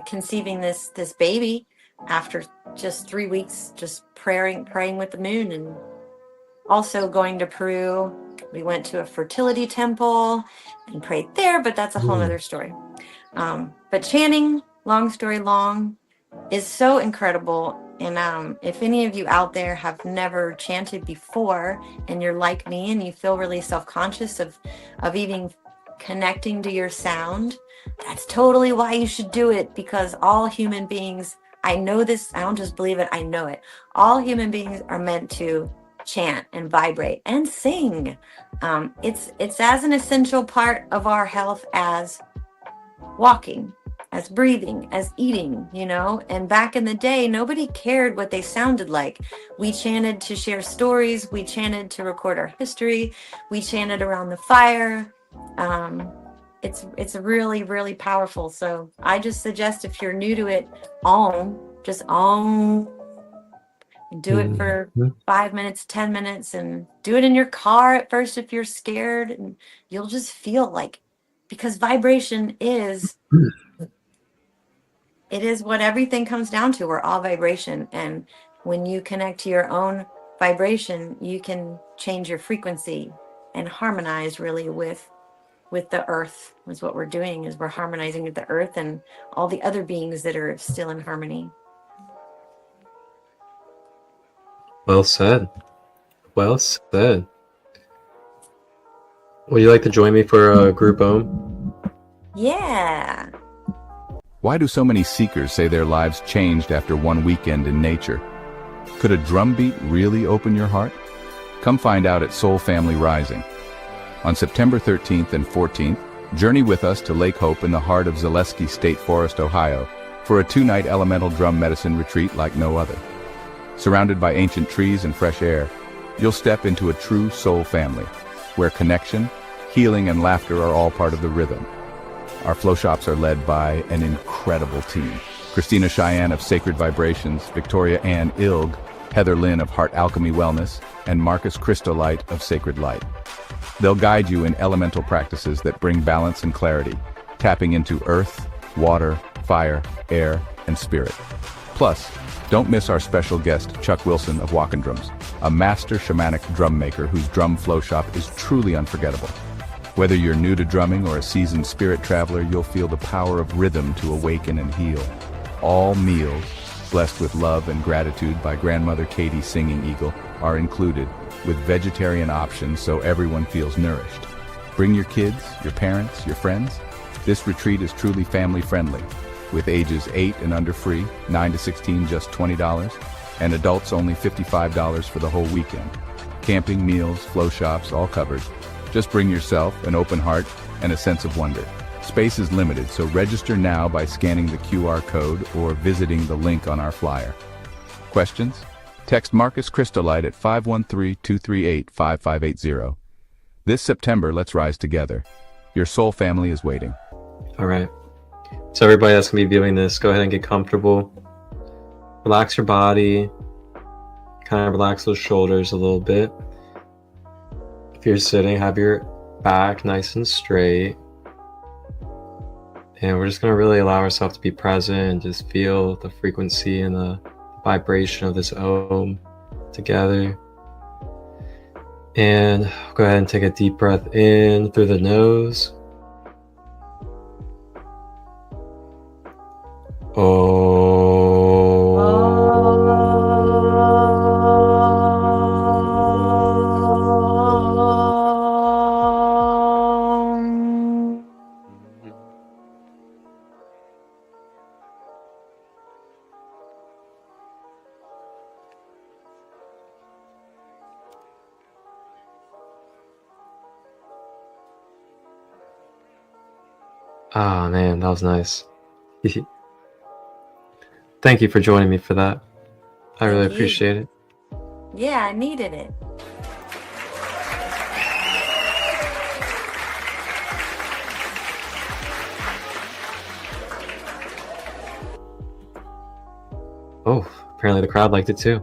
conceiving this baby after just 3 weeks, just praying with the moon. And also going to Peru, we went to a fertility temple and prayed there, but that's a whole other story. But chanting, long story long, is so incredible. And if any of you out there have never chanted before, and you're like me and you feel really self-conscious of even connecting to your sound, that's totally why you should do it. Because all human beings, I know this, I don't just believe it, I know it. All human beings are meant to chant and vibrate and sing. It's as an essential part of our health as walking, as breathing, as eating, and back in the day, nobody cared what they sounded like. We chanted to share stories. We chanted to record our history. We chanted around the fire. It's really, really powerful. So I just suggest, if you're new to it, just do it for 5 minutes, 10 minutes, and do it in your car at first if you're scared, and you'll just feel like, because vibration is what everything comes down to. We're all vibration. And when you connect to your own vibration, you can change your frequency and harmonize really with the earth. Is what we're doing, is we're harmonizing with the earth and all the other beings that are still in harmony. Well said. Well said. Would you like to join me for a group Om? Yeah. Why do so many seekers say their lives changed after one weekend in nature? Could a drum beat really open your heart? Come find out at Soul Family Rising. On September 13th and 14th, journey with us to Lake Hope in the heart of Zaleski State Forest, Ohio, for a 2-night elemental drum medicine retreat like no other. Surrounded by ancient trees and fresh air, you'll step into a true soul family, where connection, healing, and laughter are all part of the rhythm. Our flow shops are led by an incredible team. Christina Cheyenne of Sacred Vibrations, Victoria Ann Ilg, Heather Lynn of Heart Alchemy Wellness, and Marcus Christolite of Sacred Light. They'll guide you in elemental practices that bring balance and clarity, tapping into earth, water, fire, air, and spirit. Plus, don't miss our special guest, Chuck Wilson of Walkin' Drums, a master shamanic drum maker whose drum flow shop is truly unforgettable. Whether you're new to drumming or a seasoned spirit traveler, you'll feel the power of rhythm to awaken and heal. All meals, blessed with love and gratitude by Grandmother Katie Singing Eagle, are included, with vegetarian options so everyone feels nourished. Bring your kids, your parents, your friends. This retreat is truly family-friendly, with ages 8 and under free, 9 to 16 just $20, and adults only $55 for the whole weekend. Camping, meals, flow shops, all covered. Just bring yourself, an open heart, and a sense of wonder. Space is limited, so register now by scanning the QR code or visiting the link on our flyer. Questions? Text Marcus Christolite at 513-238-5580. This September, let's rise together. Your soul family is waiting. All right. So everybody that's going to be viewing this, go ahead and get comfortable. Relax your body. Kind of relax those shoulders a little bit. If you're sitting, have your back nice and straight. And we're just going to really allow ourselves to be present and just feel the frequency and the vibration of this Om together. And go ahead and take a deep breath in through the nose. Ah, man, that was nice. Thank you for joining me for that. I really Thank you. appreciate it. Yeah, I needed it. Oh, apparently the crowd liked it too.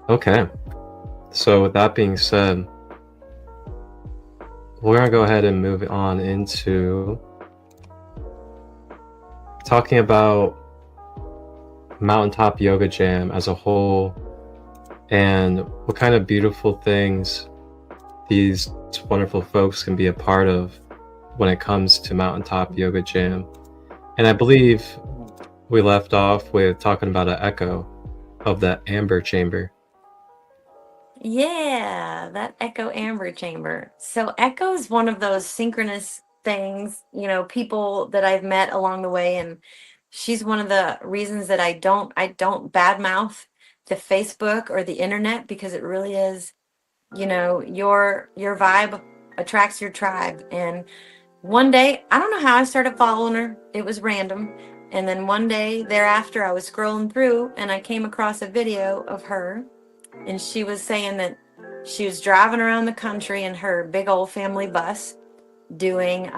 Okay. So with that being said, we're gonna go ahead and move on into talking about Mountaintop Yoga Jam as a whole and what kind of beautiful things these wonderful folks can be a part of when it comes to Mountaintop Yoga Jam. And I believe we left off with talking about an echo of the amber chamber. Yeah, that echo amber chamber. So echo is one of those synchronous things, people that I've met along the way, and she's one of the reasons that I don't badmouth the Facebook or the internet, because it really is, your vibe attracts your tribe. And one day, I don't know how I started following her. It was random. And then one day thereafter, I was scrolling through and I came across a video of her. And she was saying that she was driving around the country in her big old family bus doing,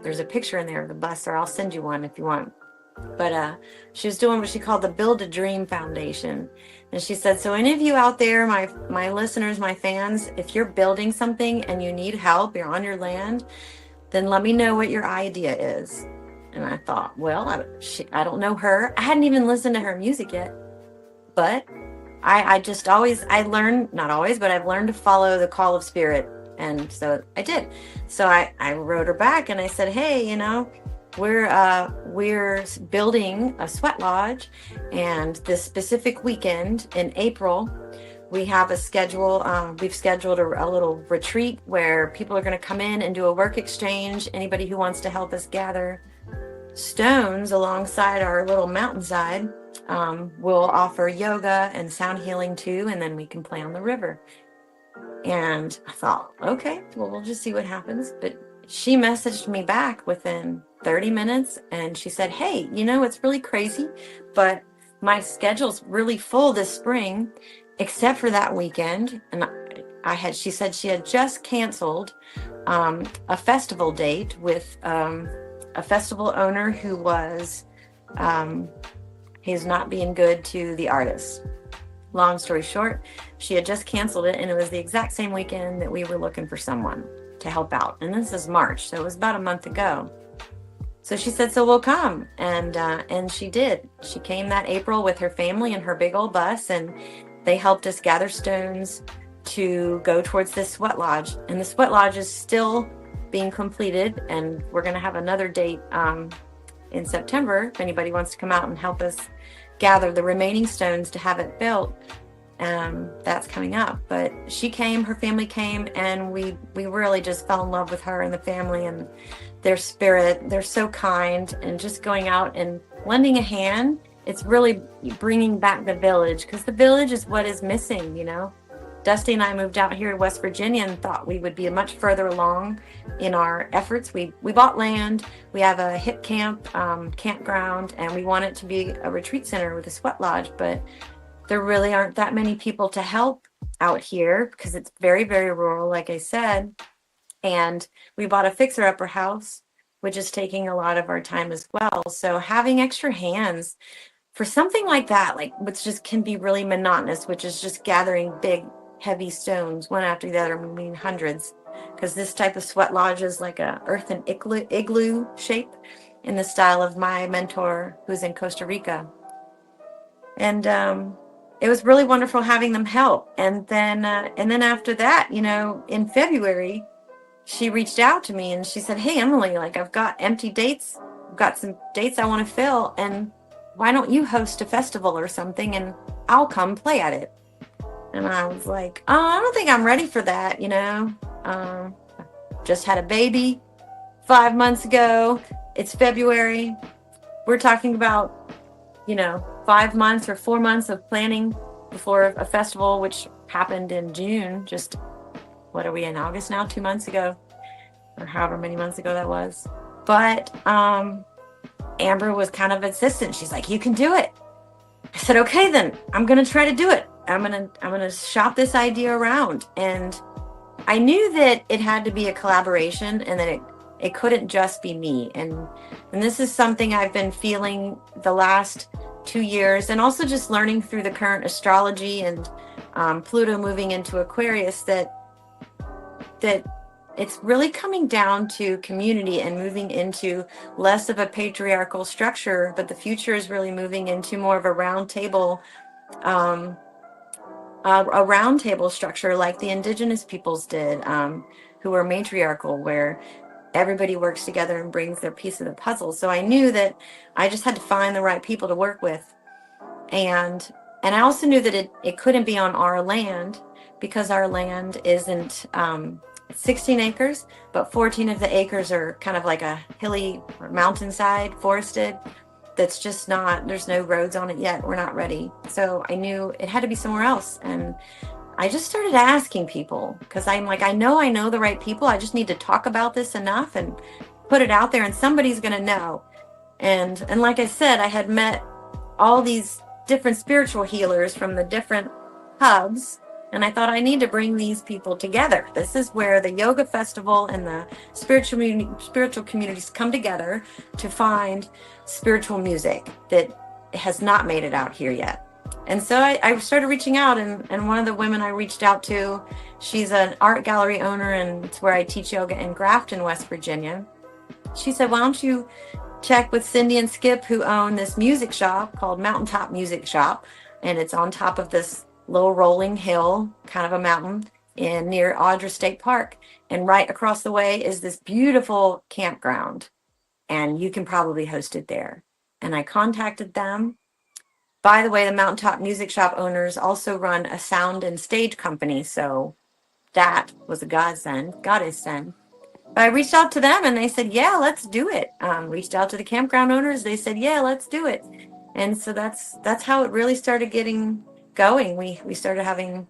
there's a picture in there of the bus, or I'll send you one if you want. But she was doing what she called the Build a Dream Foundation. And she said, so any of you out there, my listeners, my fans, if you're building something and you need help, you're on your land, then let me know what your idea is. And I thought, well, I don't know her. I hadn't even listened to her music yet. But I just always, I learned, not always, but I've learned to follow the call of spirit. And so I did. So I wrote her back and I said, hey, we're building a sweat lodge, and this specific weekend in April, we have a schedule. We've scheduled a little retreat where people are going to come in and do a work exchange. Anybody who wants to help us gather stones alongside our little mountainside, we'll offer yoga and sound healing too, and then we can play on the river. And I thought, okay, well, we'll just see what happens. But she messaged me back within 30 minutes and she said, hey, it's really crazy, but my schedule's really full this spring, except for that weekend. And she said she had just canceled a festival date with a festival owner who was, he's not being good to the artists. Long story short, she had just canceled it, and it was the exact same weekend that we were looking for someone to help out. And this is March, so it was about a month ago. So she said, so we'll come. And she did. She came that April with her family in her big old bus, and they helped us gather stones to go towards this sweat lodge. And the sweat lodge is still being completed, and we're going to have another date in September if anybody wants to come out and help us gather the remaining stones to have it built. That's coming up. But she came, her family came, and we really just fell in love with her and the family and their spirit. They're so kind, and just going out and lending a hand, it's really bringing back the village, because the village is what is missing. Dusty and I moved out here to West Virginia and thought we would be much further along in our efforts. We bought land, we have a hip campground, and we want it to be a retreat center with a sweat lodge, but there really aren't that many people to help out here because it's very, very rural, like I said. And we bought a fixer-upper house, which is taking a lot of our time as well. So having extra hands for something like that, which just can be really monotonous, which is just gathering big heavy stones, one after the other, moving hundreds, because this type of sweat lodge is like a earthen igloo shape in the style of my mentor who's in Costa Rica. And it was really wonderful having them help. And then after that, in February, she reached out to me and she said, "Hey, Emily, like I've got empty dates. I've got some dates I want to fill. And why don't you host a festival or something and I'll come play at it?" And I was like, "Oh, I don't think I'm ready for that. Just had a baby 5 months ago. It's February. We're talking about, 5 months or 4 months of planning before a festival, which happened in June. Just, what are we in August now? 2 months ago, or however many months ago that was." But Amber was kind of insistent. She's like, "You can do it." I said, "Okay, then I'm going to try to do it. I'm going to shop this idea around." And I knew that it had to be a collaboration and that it couldn't just be me. And this is something I've been feeling the last 2 years, and also just learning through the current astrology and Pluto moving into Aquarius, that it's really coming down to community and moving into less of a patriarchal structure, but the future is really moving into more of a round table structure like the indigenous peoples did, who were matriarchal, where everybody works together and brings their piece of the puzzle. So I knew that I just had to find the right people to work with. And I also knew that it couldn't be on our land, because our land isn't 16 acres, but 14 of the acres are kind of like a hilly or mountainside, forested. That's just not, there's no roads on it yet. We're not ready. So I knew it had to be somewhere else. And I just started asking people, because I'm like, I know the right people. I just need to talk about this enough and put it out there, and somebody's going to know. And like I said, I had met all these different spiritual healers from the different hubs, and I thought, I need to bring these people together. This is where the yoga festival and the spiritual communities come together to find spiritual music that has not made it out here yet. And so I started reaching out, and one of the women I reached out to, she's an art gallery owner, and it's where I teach yoga in Grafton, West Virginia. She said, "Why don't you check with Cindy and Skip, who own this music shop called Mountaintop Music Shop, and it's on top of this little rolling hill, kind of a mountain, near Audra State Park. And right across the way is this beautiful campground, and you can probably host it there." And I contacted them. By the way, the Mountaintop Music Shop owners also run a sound and stage company, so that was a godsend. But I reached out to them and they said, "Yeah, let's do it." Reached out to the campground owners. They said, "Yeah, let's do it." And so that's how it really started getting going. We started having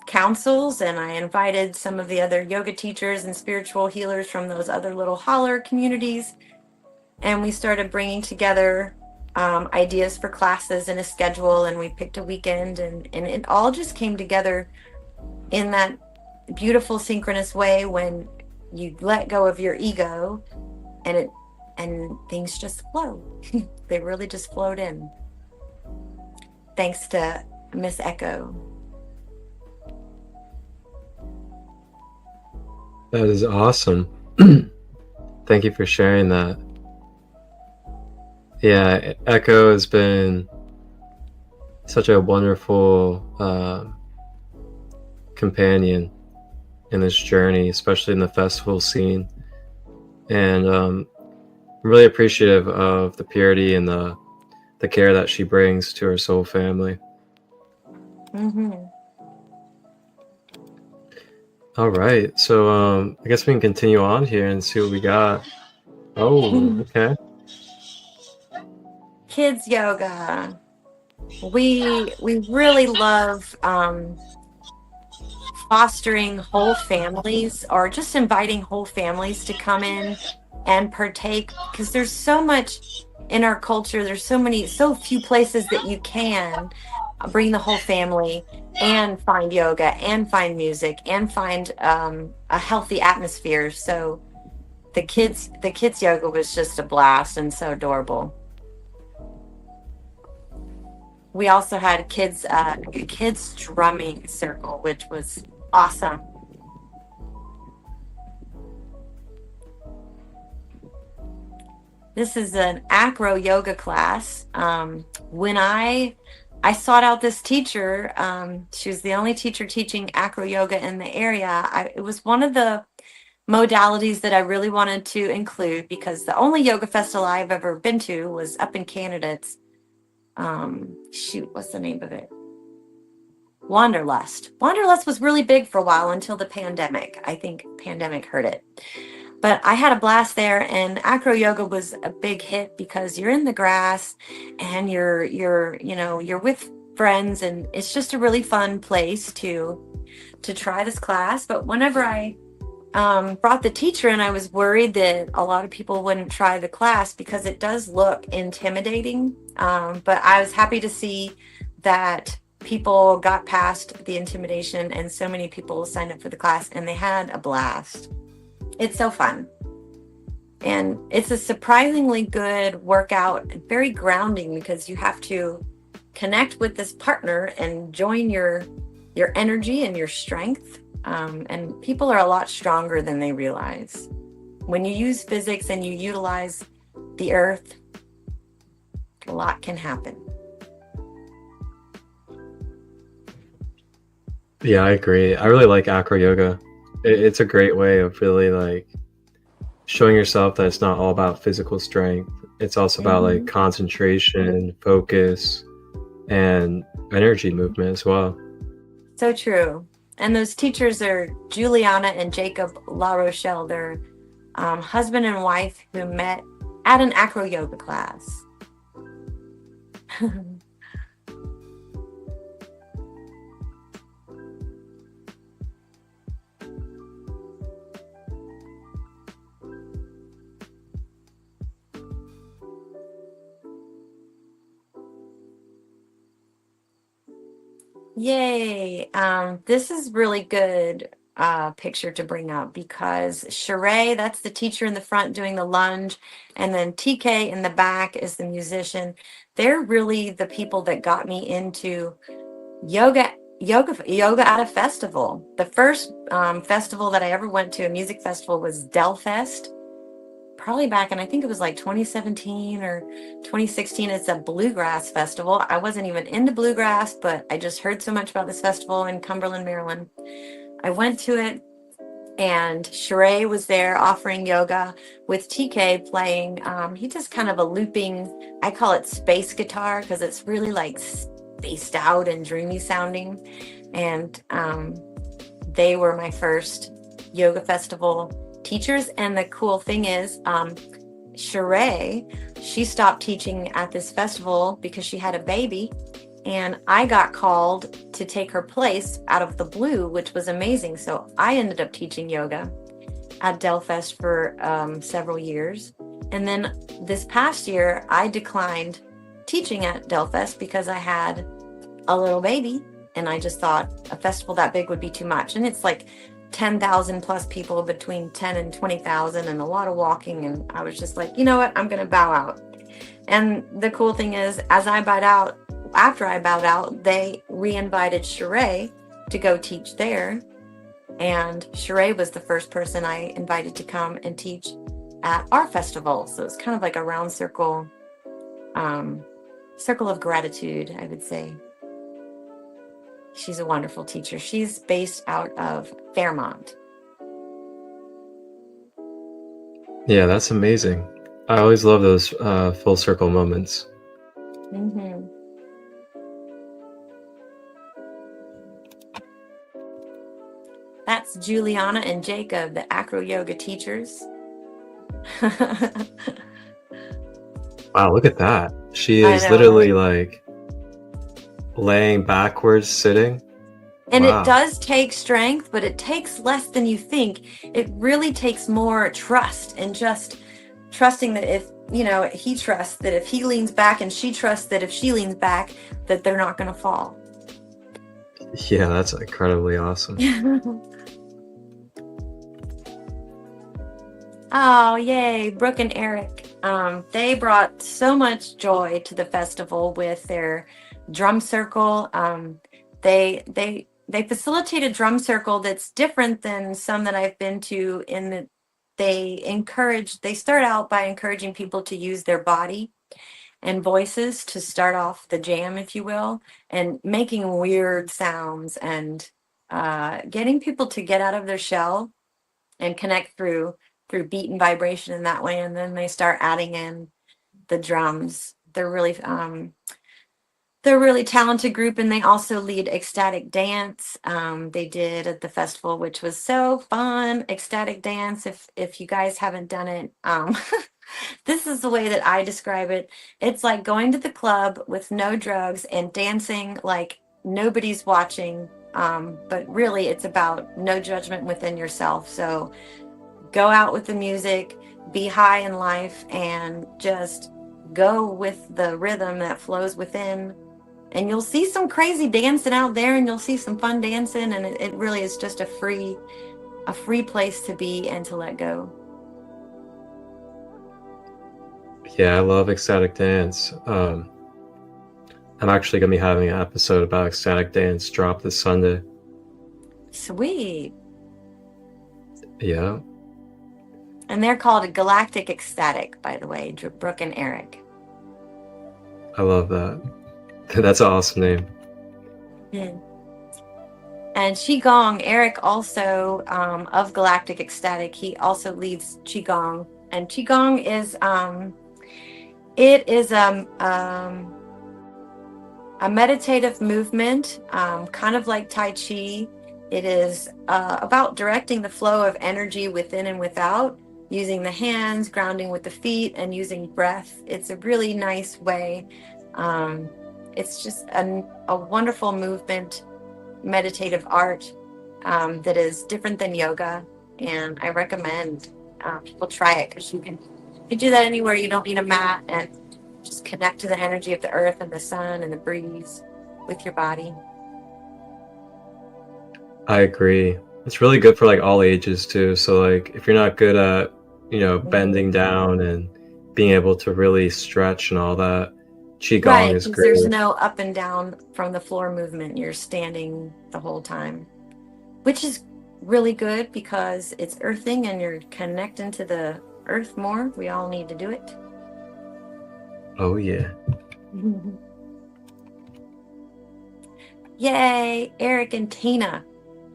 councils, and I invited some of the other yoga teachers and spiritual healers from those other little holler communities. And we started bringing together ideas for classes and a schedule, and we picked a weekend, and it all just came together in that beautiful synchronous way when you let go of your ego, and things just flow. They really just flowed in, thanks to Miss Echo. That is awesome. Thank you for sharing that. Yeah, Echo has been such a wonderful companion in this journey, especially in the festival scene. And I'm really appreciative of the purity and the care that she brings to her soul family. Mm-hmm. All right, so I guess we can continue on here and see what we got. Oh, okay. Kids yoga. We really love fostering whole families, or just inviting whole families to come in and partake, because there's so much in our culture. There's so few places that you can bring the whole family and find yoga and find music and find a healthy atmosphere. So the kids yoga was just a blast and so adorable. we also had kids drumming circle, which was awesome. This is an acro yoga class. When I sought out this teacher, she was the only teacher teaching acro yoga in the area. It was one of the modalities that I really wanted to include, because the only yoga festival I've ever been to was up in Canada. It's shoot, what's the name of it? Wanderlust. Wanderlust was really big for a while until the pandemic. I think pandemic hurt it. But I had a blast there, and acro yoga was a big hit because you're in the grass and you're with friends, and it's just a really fun place to try this class. But whenever I brought the teacher in, I was worried that a lot of people wouldn't try the class because it does look intimidating. But I was happy to see that people got past the intimidation, and so many people signed up for the class and they had a blast. It's so fun. And it's a surprisingly good workout, very grounding, because you have to connect with this partner and join your energy and your strength. And people are a lot stronger than they realize. When you use physics and you utilize the earth, a lot can happen. Yeah, I agree. I really like acro yoga. It's a great way of really like showing yourself that it's not all about physical strength. It's also about like concentration, focus, and energy movement as well. So true. And those teachers are Juliana and Jacob La Rochelle. They're husband and wife who met at an acro yoga class. Yay. This is really good picture to bring up, because Sheree, that's the teacher in the front doing the lunge, and then TK in the back is the musician. They're really the people that got me into yoga at a festival. The first festival that I ever went to, a music festival, was Delfest, probably back in, I think it was like 2017 or 2016. It's a bluegrass festival. I wasn't even into bluegrass, but I just heard so much about this festival in Cumberland, Maryland. I went to it, and Sheree was there offering yoga with TK playing. He just kind of a looping, I call it space guitar, because it's really like spaced out and dreamy sounding. And they were my first yoga festival teachers. And the cool thing is, Sheree, she stopped teaching at this festival because she had a baby, and I got called to take her place out of the blue, which was amazing. So I ended up teaching yoga at Delfest for several years. And then this past year, I declined teaching at Delfest because I had a little baby, and I just thought a festival that big would be too much. And it's like 10,000 plus people, between 10 and 20,000, and a lot of walking. And I was just like, you know what, I'm going to bow out. And the cool thing is, after I bowed out, they re-invited Sheree to go teach there. And Sheree was the first person I invited to come and teach at our festival. So it's kind of like a round circle of gratitude, I would say. She's a wonderful teacher. She's based out of Fairmont. Yeah, that's amazing. I always love those full circle moments. Mm-hmm. That's Juliana and Jacob, the acro yoga teachers. Wow, look at that. She is literally like laying backwards, sitting. And Wow. It does take strength, but it takes less than you think. It really takes more trust, and just trusting that if, he trusts that if he leans back, and she trusts that if she leans back, that they're not going to fall. Yeah, that's incredibly awesome. Oh, yay, Brooke and Eric. They brought so much joy to the festival with their drum circle. They facilitate a drum circle that's different than some that I've been to, in that they start out by encouraging people to use their body and voices to start off the jam, if you will, and making weird sounds and getting people to get out of their shell and connect through beat and vibration in that way. And then they start adding in the drums. They're really talented group, and they also lead ecstatic dance. They did at the festival, which was so fun. Ecstatic dance. If you guys haven't done it, this is the way that I describe it. It's like going to the club with no drugs and dancing like nobody's watching. But really, it's about no judgment within yourself. So go out with the music, be high in life, and just go with the rhythm that flows within. And you'll see some crazy dancing out there, and you'll see some fun dancing, and it really is just a free place to be and to let go. Yeah, I love ecstatic dance. I'm actually going to be having an episode about ecstatic dance drop this Sunday. Sweet. Yeah. And they're called a Galactic Ecstatic, by the way, Brooke and Eric. I love that. That's an awesome name. And Qigong, Eric also, of Galactic Ecstatic, he also leads Qigong. And Qigong is a meditative movement, kind of like Tai Chi. It is about directing the flow of energy within and without, using the hands, grounding with the feet, and using breath. It's a really nice way. It's just a wonderful movement, meditative art that is different than yoga. And I recommend people try it, because you can do that anywhere. You don't need a mat, and just connect to the energy of the earth and the sun and the breeze with your body. I agree. It's really good for like all ages too. So like if you're not good at, bending down and being able to really stretch and all that, Qigong Right, is because great. there's no up and down from the floor movement. You're standing the whole time, which is really good because it's earthing and you're connecting to the earth more. We all need to do it. Oh yeah. Yay, Eric and Tina.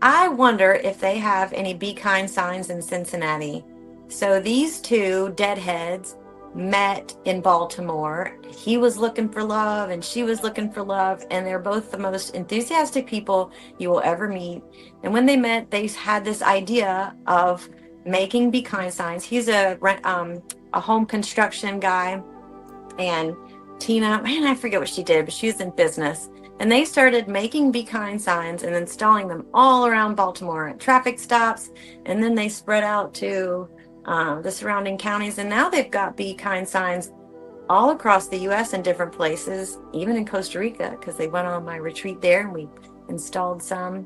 I wonder if they have any Be Kind signs in Cincinnati. So these two deadheads met in Baltimore. He was looking for love and she was looking for love, and they're both the most enthusiastic people you will ever meet. And when they met, they had this idea of making Be Kind signs. He's a home construction guy, and Tina, man, I forget what she did, but she was in business. And they started making Be Kind signs and installing them all around Baltimore at traffic stops. And then they spread out to the surrounding counties. And now they've got Be Kind signs all across the U.S. in different places, even in Costa Rica, because they went on my retreat there and we installed some.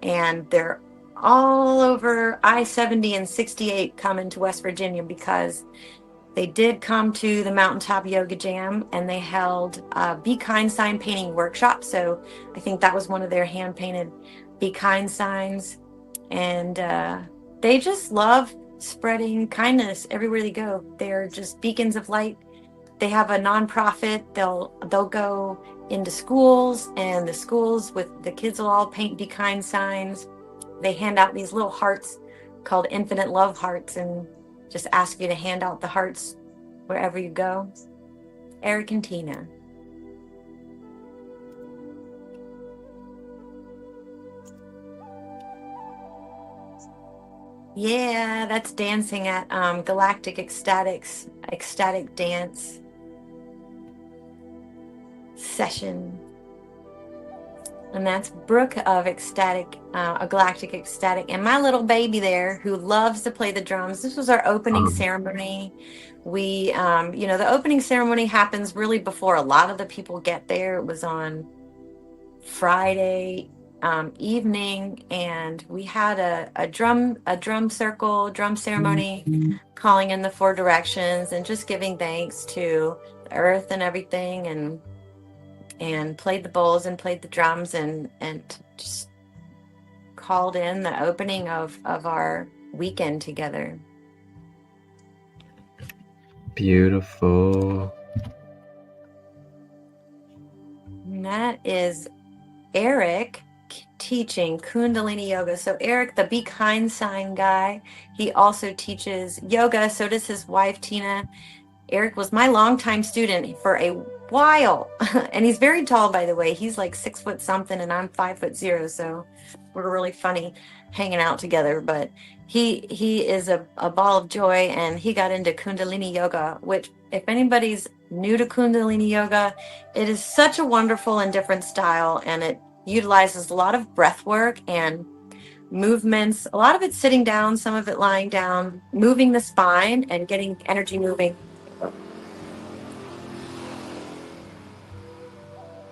And they're all over I-70 and 68 coming to West Virginia, because they did come to the Mountaintop Yoga Jam and they held a Be Kind sign painting workshop. So I think that was one of their hand painted Be Kind signs. And they just love spreading kindness everywhere they go. They're just beacons of light. They have a nonprofit. They'll go into schools, and the schools with the kids will all paint Be Kind signs. They hand out these little hearts called infinite love hearts, and just ask you to hand out the hearts wherever you go. Eric and Tina. Yeah, that's dancing at Galactic Ecstatic Dance Session. And that's Brooke of a Galactic Ecstatic, and my little baby there who loves to play the drums. This was our opening ceremony. We, the opening ceremony happens really before a lot of the people get there. It was on Friday evening, and we had a drum ceremony, calling in the 4 directions and just giving thanks to the earth and everything. And and played the bowls and played the drums and just called in the opening of our weekend together. Beautiful. And that is Eric teaching Kundalini Yoga. So Eric, the Be Kind sign guy, he also teaches yoga. So does his wife, Tina. Eric was my longtime student for a while. And he's very tall, by the way. He's like 6 foot something and I'm 5'0". So we're really funny hanging out together. But he is a ball of joy, and he got into Kundalini Yoga, which if anybody's new to Kundalini Yoga, it is such a wonderful and different style, and it utilizes a lot of breath work and movements. A lot of it sitting down, some of it lying down, moving the spine and getting energy moving.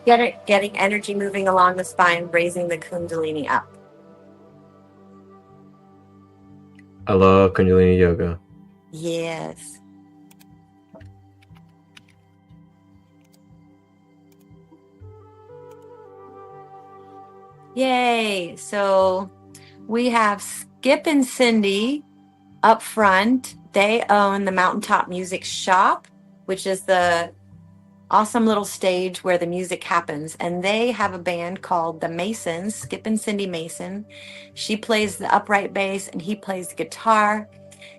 Getting energy moving along the spine, raising the Kundalini up. I love Kundalini Yoga. Yes. Yay. So we have Skip and Cindy up front. They own the Mountaintop Music Shop, which is the awesome little stage where the music happens. And they have a band called the Masons, Skip and Cindy Mason. She plays the upright bass and he plays the guitar.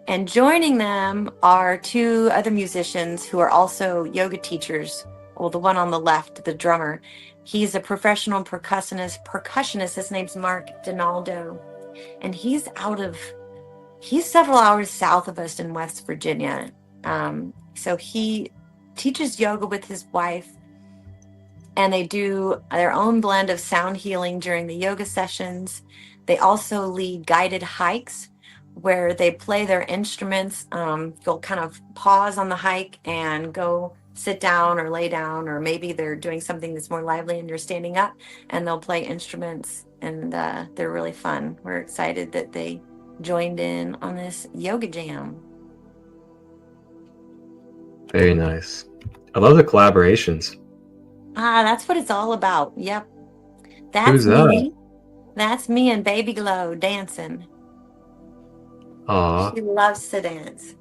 And joining them are 2 other musicians who are also yoga teachers. Well, the one on the left, the drummer, he's a professional percussionist. His name's Mark Donaldo. And he's several hours south of us in West Virginia. So he teaches yoga with his wife, and they do their own blend of sound healing during the yoga sessions. They also lead guided hikes where they play their instruments. They'll kind of pause on the hike and go sit down or lay down, or maybe they're doing something that's more lively and you're standing up, and they'll play instruments, and they're really fun. We're excited that they joined in on this yoga jam. Very nice. I love the collaborations. That's what it's all about. Yep. Who's that? Me. That's me and Baby Glow dancing. Aw. She loves to dance.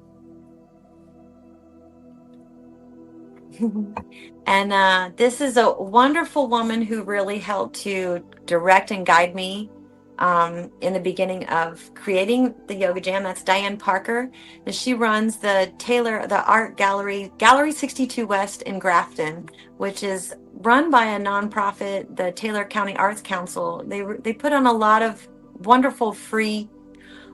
And this is a wonderful woman who really helped to direct and guide me in the beginning of creating the Yoga Jam. That's Diane Parker. And she runs the Art Gallery 62 West in Grafton, which is run by a nonprofit, the Taylor County Arts Council. They put on a lot of wonderful free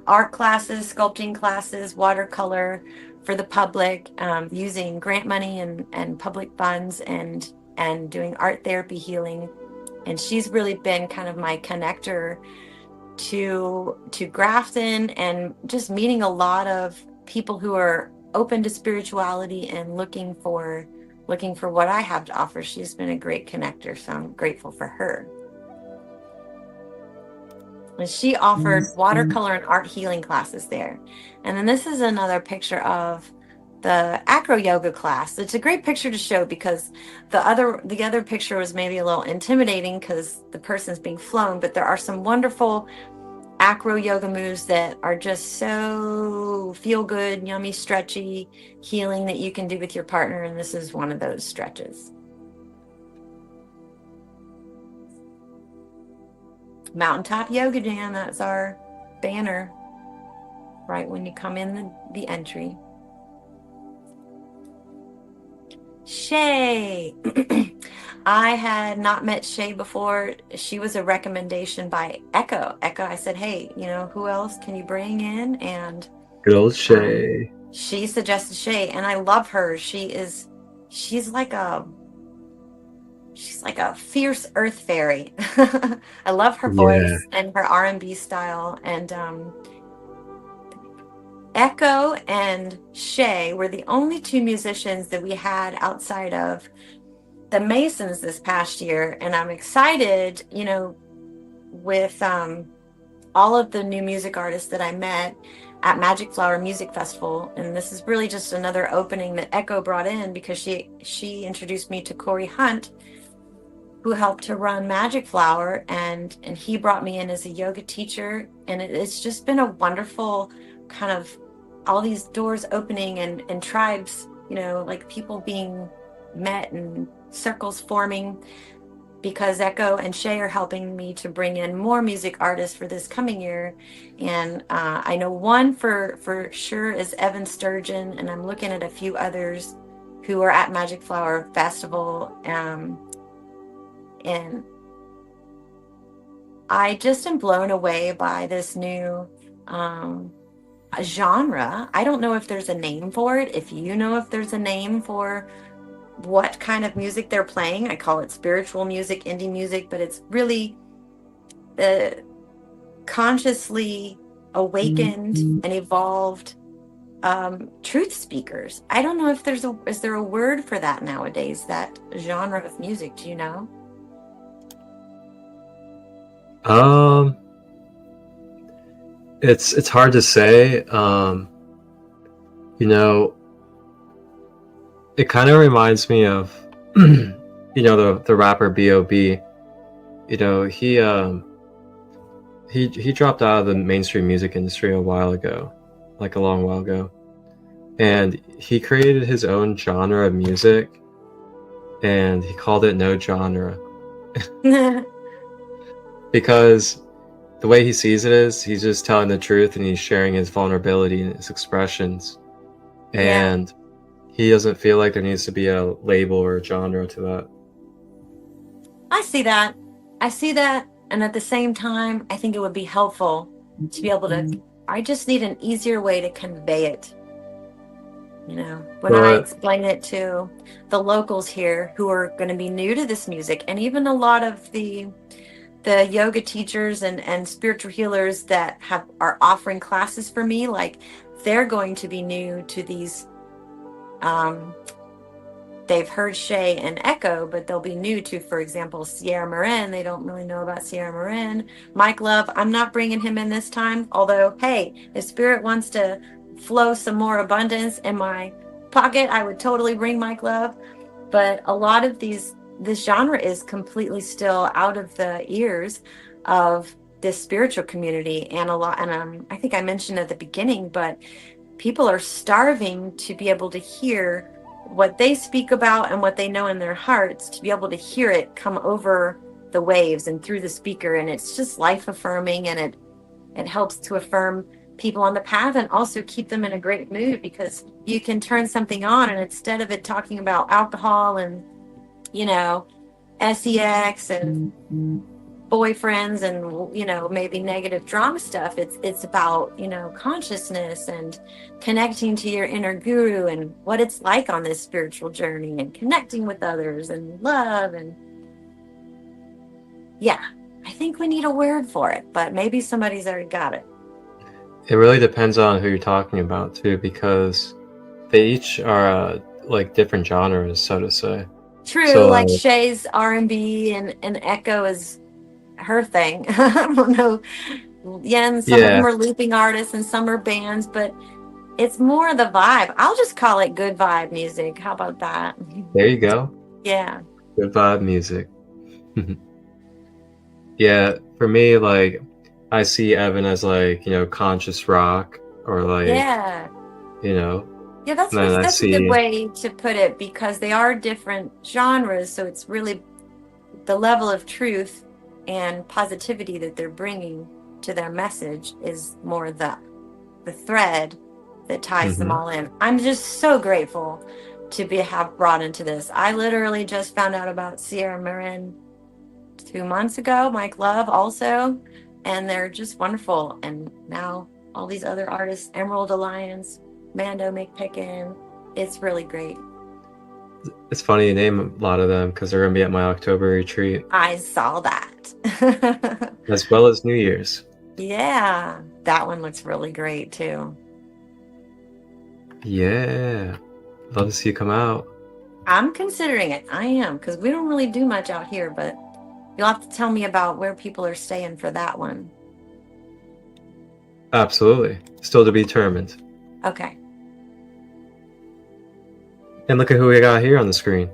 art classes, sculpting classes, watercolor for the public, using grant money and public funds, and doing art therapy healing. And she's really been kind of my connector to Grafton, and just meeting a lot of people who are open to spirituality and looking for what I have to offer. She's been a great connector, so I'm grateful for her. And she offered watercolor and art healing classes there. And then this is another picture of the acro yoga class. It's a great picture to show because the other picture was maybe a little intimidating because the person's being flown, but there are some wonderful acro yoga moves that are just so feel good, yummy, stretchy, healing that you can do with your partner. And this is one of those stretches. Mountaintop Yoga Jam, that's our banner right when you come in the entry. Shay. I had not met Shay before. She was a recommendation by Echo. I said, hey, who else can you bring in? And good old Shay. She suggested Shay, and I love her. She's like a fierce earth fairy. I love her voice and her R&B style. And Echo and Shay were the only 2 musicians that we had outside of the Masons this past year. And I'm excited, with all of the new music artists that I met at Magic Flower Music Festival. And this is really just another opening that Echo brought in because she introduced me to Corey Hunt, who helped to run Magic Flower, and he brought me in as a yoga teacher, and it's just been a wonderful kind of all these doors opening and tribes, like people being met and circles forming, because Echo and Shay are helping me to bring in more music artists for this coming year. And I know one for sure is Evan Sturgeon, and I'm looking at a few others who are at Magic Flower Festival. And I just am blown away by this new genre. I don't know if there's a name for it. If you know if there's a name for what kind of music they're playing, I call it spiritual music, indie music, but it's really the consciously awakened and evolved truth speakers. I don't know if is there a word for that nowadays, that genre of music? Do you know? It's hard to say. It kind of reminds me of, the rapper B.O.B. He dropped out of the mainstream music industry a while ago, like a long while ago, and he created his own genre of music, and he called it No Genre, because the way he sees it is he's just telling the truth and he's sharing his vulnerability and his expressions, and he doesn't feel like there needs to be a label or a genre to that. I see that. And at the same time, I think it would be helpful to be able to, I just need an easier way to convey it. When I explain it to the locals here who are going to be new to this music, and even a lot of the yoga teachers and spiritual healers that are offering classes for me, like they're going to be new to these. They've heard Shay and Echo, but they'll be new to, for example, Sierra Marin. They don't really know about Sierra Marin. Mike Love, I'm not bringing him in this time. Although, hey, if Spirit wants to flow some more abundance in my pocket, I would totally bring Mike Love. But a lot of this genre is completely still out of the ears of this spiritual community, and I think I mentioned at the beginning, but people are starving to be able to hear what they speak about and what they know in their hearts, to be able to hear it come over the waves and through the speaker. And it's just life affirming, and it helps to affirm people on the path and also keep them in a great mood, because you can turn something on and instead of it talking about alcohol and sex and boyfriends and maybe negative drama stuff, it's about consciousness and connecting to your inner guru and what it's like on this spiritual journey and connecting with others and love. And I think we need a word for it, but maybe somebody's already got it. It really depends on who you're talking about too, because they each are like different genres, so to say. True. So, like Shay's R&B and Echo is her thing. I don't know. And some of them are looping artists and some are bands, but it's more the vibe. I'll just call it good vibe music. How about that? There you go. Yeah. Good vibe music. Yeah, for me, like, I see Evan as like, conscious rock, or like, Yeah, that's a good way to put it, because they are different genres. So it's really the level of truth and positivity that they're bringing to their message is more the thread that ties them all in. I'm just so grateful to have brought into this. I literally just found out about Sierra Marin 2 months ago, Mike Love also, and they're just wonderful. And now all these other artists, Emerald Alliance, Mando McPickin, it's really great. It's funny you name a lot of them because they're going to be at my October retreat. I saw that. As well as New Year's. Yeah, that one looks really great too. Yeah, love to see you come out. I'm considering it. I am, because we don't really do much out here, but you'll have to tell me about where people are staying for that one. Absolutely. Still to be determined. Okay. And look at who we got here on the screen.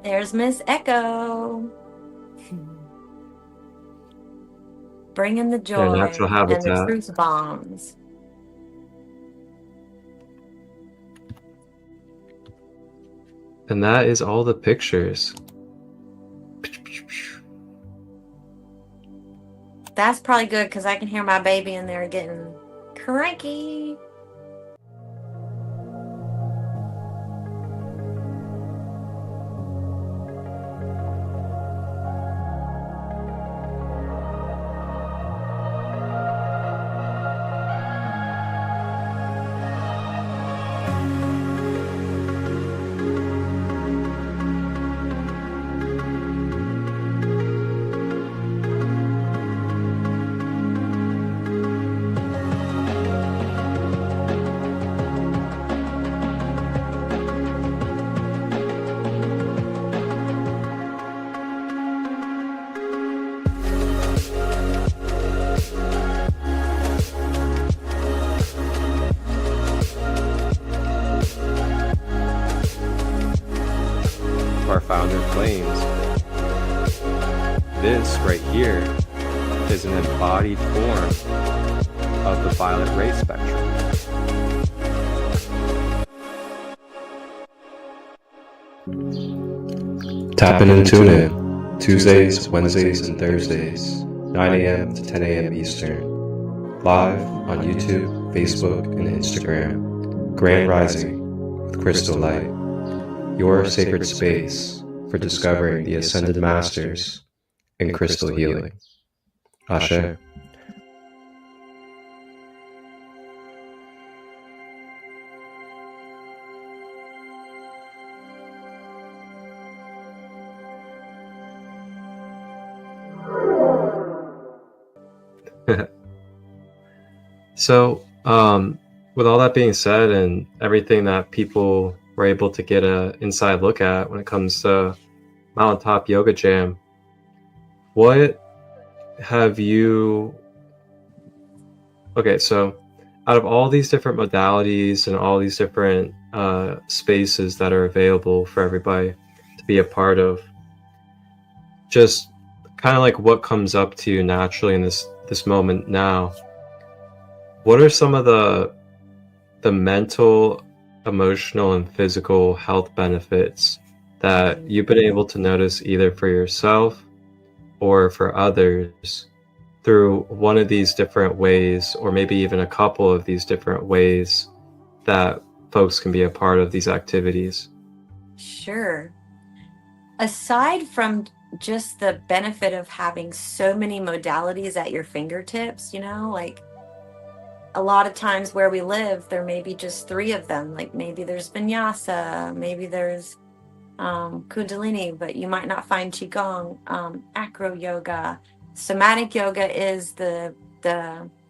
There's Miss Echo. bringing the their joy natural and the habitat. truth bombs. And that is all the pictures. That's probably good because I can hear my baby in there getting cranky. Our founder claims, this right here is an embodied form of the violet ray spectrum. Tap in and tune in Tuesdays, Wednesdays, and Thursdays, 9 a.m. to 10 a.m. Eastern, live on YouTube, Facebook, and Instagram. Grand Rising with Crystal Light, your sacred space for discovering the Ascended Masters in crystal healing. Ashe. So, with all that being said and everything that people were able to get an inside look at when it comes to Mountaintop Yoga Jam, what have you... Okay, so out of all these different modalities and all these different spaces that are available for everybody to be a part of, just kind of like what comes up to you naturally in this moment now, what are some of the mental, emotional, and physical health benefits that you've been able to notice either for yourself or for others through one of these different ways, or maybe even a couple of these different ways that folks can be a part of these activities? Sure. Aside from just the benefit of having so many modalities at your fingertips, like a lot of times where we live, there may be just 3 of them. Like maybe there's Vinyasa, maybe there's Kundalini, but you might not find Qigong, Acro Yoga. Somatic Yoga is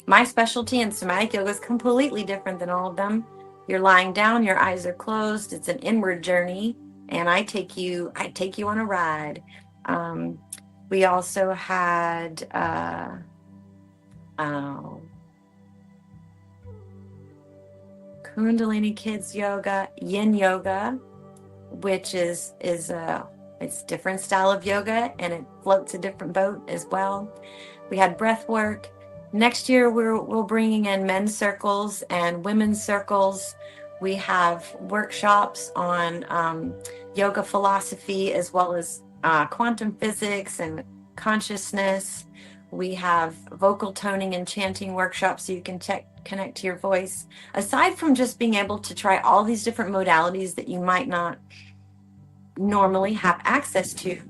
my specialty, and Somatic Yoga is completely different than all of them. You're lying down, your eyes are closed. It's an inward journey, and I take you on a ride. We also had Kundalini Kids Yoga, Yin Yoga, which is it's different style of yoga, and it floats a different boat as well. We had breath work. Next year we're bringing in men's circles and women's circles. We have workshops on yoga philosophy, as well as quantum physics and consciousness. We have vocal toning and chanting workshops so you can connect to your voice. Aside from just being able to try all these different modalities that you might not normally have access to,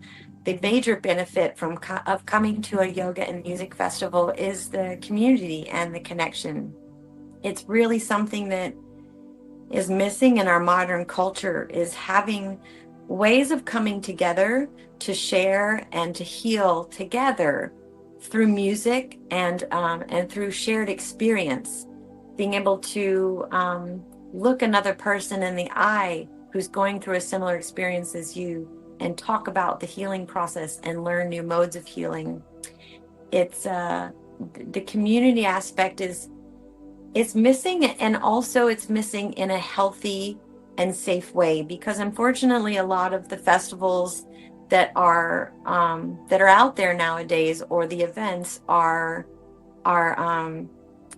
the major benefit of coming to a yoga and music festival is the community and the connection. It's really something that is missing in our modern culture, is having ways of coming together to share and to heal together through music and through shared experience. Being able to look another person in the eye who's going through a similar experience as you, and talk about the healing process and learn new modes of healing. It's the community aspect it's missing, and also it's missing in a healthy and safe way, because unfortunately a lot of the festivals, that are out there nowadays, or the events are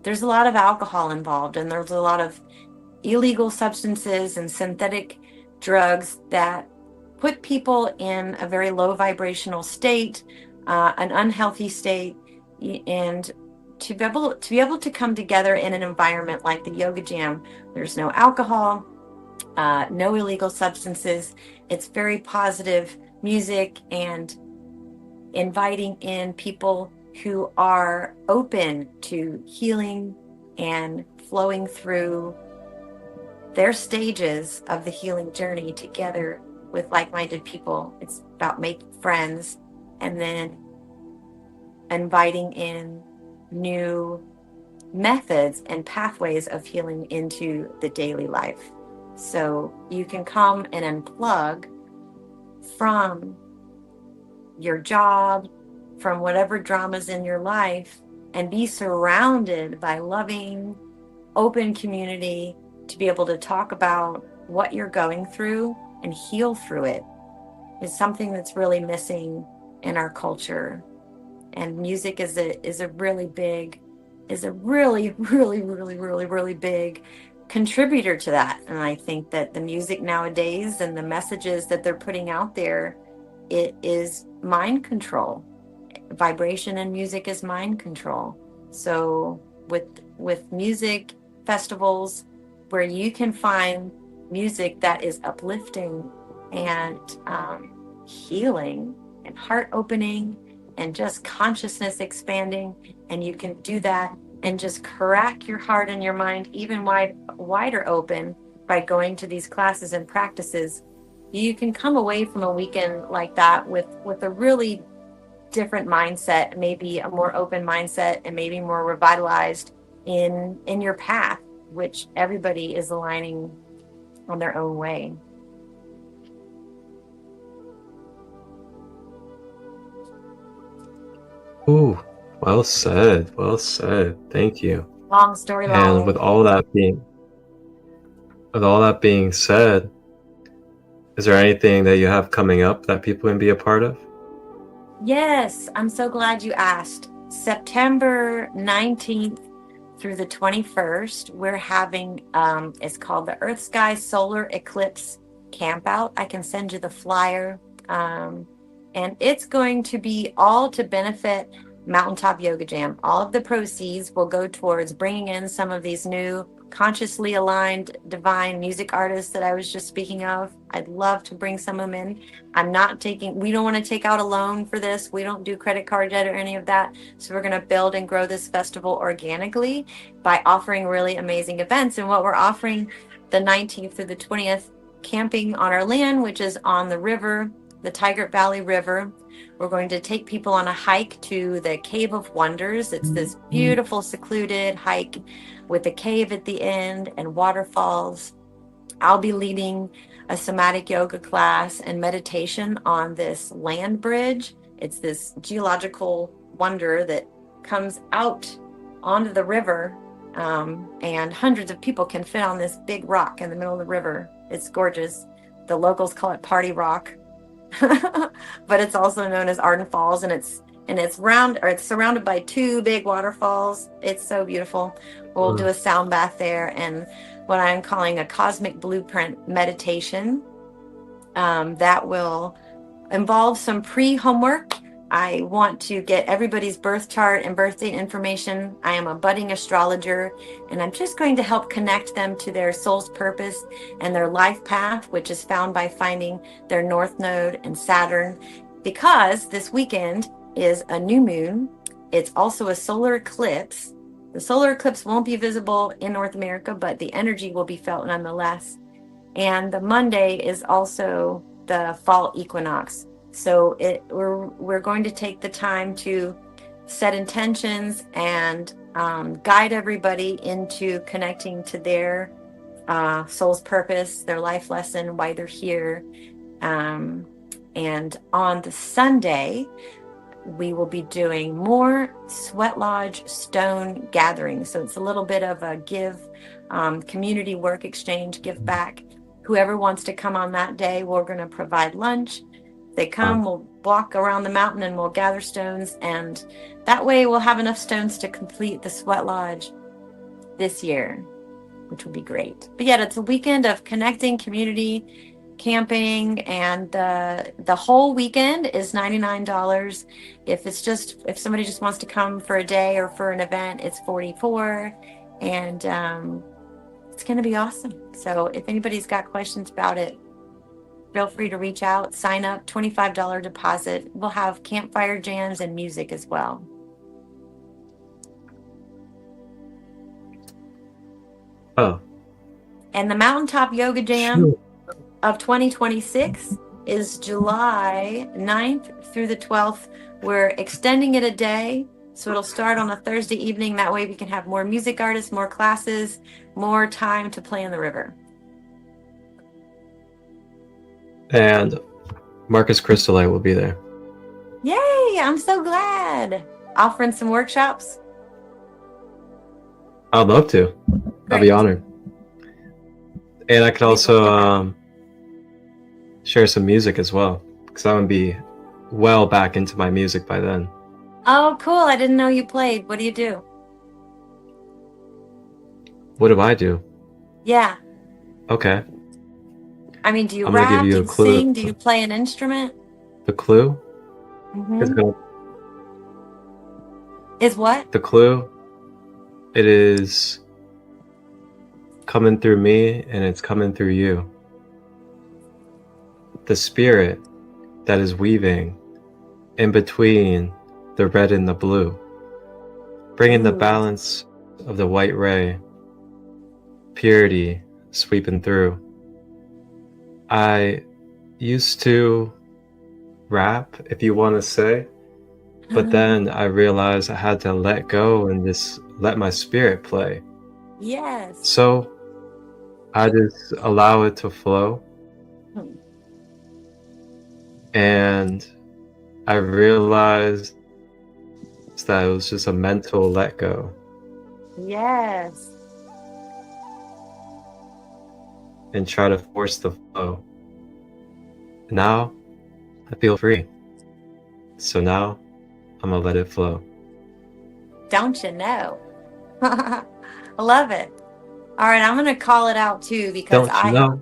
there's a lot of alcohol involved, and there's a lot of illegal substances and synthetic drugs that put people in a very low vibrational state, an unhealthy state. And to be able to come together in an environment like the Yoga Jam, there's no alcohol, no illegal substances. It's very positive music and inviting in people who are open to healing and flowing through their stages of the healing journey together with like-minded people. It's about making friends and then inviting in new methods and pathways of healing into the daily life. So you can come and unplug from your job, from whatever dramas in your life, and be surrounded by loving, open community to be able to talk about what you're going through and heal through it. Is something that's really missing in our culture. And music is a really big, really big contributor to that. And I think that the music nowadays and the messages that they're putting out there, it is mind control. Vibration and music is mind control. So with music festivals where you can find music that is uplifting and healing and heart opening and just consciousness expanding, and you can do that and just crack your heart and your mind even wider open by going to these classes and practices, you can come away from a weekend like that with a really different mindset, maybe a more open mindset, and maybe more revitalized in your path, which everybody is aligning on their own way. Ooh, well said. Well said. Thank you. Long story long. And with all that being said, is there anything that you have coming up that people can be a part of? Yes, I'm so glad you asked. September 19th through the 21st, we're having, it's called the Earth Sky Solar Eclipse Campout. I can send you the flyer. And it's going to be all to benefit Mountaintop Yoga Jam. All of the proceeds will go towards bringing in some of these new consciously aligned divine music artists that I was just speaking of. I'd love to bring some of them in. We don't want to take out a loan for this. We don't do credit card debt or any of that. So we're going to build and grow this festival organically by offering really amazing events. And what we're offering the 19th through the 20th, camping on our land, which is on the river, the Tigert Valley River. We're going to take people on a hike to the Cave of Wonders. It's this beautiful secluded hike with a cave at the end and waterfalls. I'll be leading a somatic yoga class and meditation on this land bridge. It's this geological wonder that comes out onto the river, and hundreds of people can fit on this big rock in the middle of the river. It's gorgeous. The locals call it Party Rock. But it's also known as Arden Falls, and it's surrounded by two big waterfalls. It's so beautiful. We'll do a sound bath there and what I'm calling a cosmic blueprint meditation that will involve some pre-homework. I want to get everybody's birth chart and birth date information. I am a budding astrologer, and I'm just going to help connect them to their soul's purpose and their life path, which is found by finding their North Node and Saturn. Because this weekend is a new moon, it's also a solar eclipse. The solar eclipse won't be visible in North America, but the energy will be felt nonetheless. And the Monday is also the fall equinox. So we're going to take the time to set intentions and guide everybody into connecting to their soul's purpose, their life lesson, why they're here. And on the Sunday, we will be doing more Sweat Lodge stone gatherings. So it's a little bit of a give, community work exchange, give back. Whoever wants to come on that day, we're going to provide lunch They come, we'll walk around the mountain and we'll gather stones, and that way we'll have enough stones to complete the sweat lodge this year, which will be great. But yeah, it's a weekend of connecting, community, camping, and the whole weekend is $99. If somebody just wants to come for a day or for an event, it's $44, and it's going to be awesome. So if anybody's got questions about it, feel free to reach out, sign up, $25 deposit. We'll have campfire jams and music as well. Oh. And the Mountaintop Yoga Jam of 2026 is July 9th through the 12th. We're extending it a day, so it'll start on a Thursday evening. That way we can have more music artists, more classes, more time to play in the river. And Marcus Crystallite will be there. Yay! I'm so glad. Offering some workshops. I'd love to. I'll be honored. And I could also share some music as well, because I'm going to be well back into my music by then. Oh, cool. I didn't know you played. What do you do? What do I do? Yeah. Okay. I mean, do you I'm gonna rap? give you Do a you clue. sing? Do you play an instrument? The clue? Mm-hmm. Is what? The clue? It is coming through me, and it's coming through you. The spirit that is weaving in between the red and the blue, bringing the balance of the white ray, purity sweeping through. I used to rap, if you want to say, but then I realized I had to let go and just let my spirit play. Yes. So I just allow it to flow. And I realized that it was just a mental let go. Yes. And try to force the flow. Now I feel free. So now I'm gonna let it flow. Don't you know? I love it. All right, I'm gonna call it out too, because Don't you know?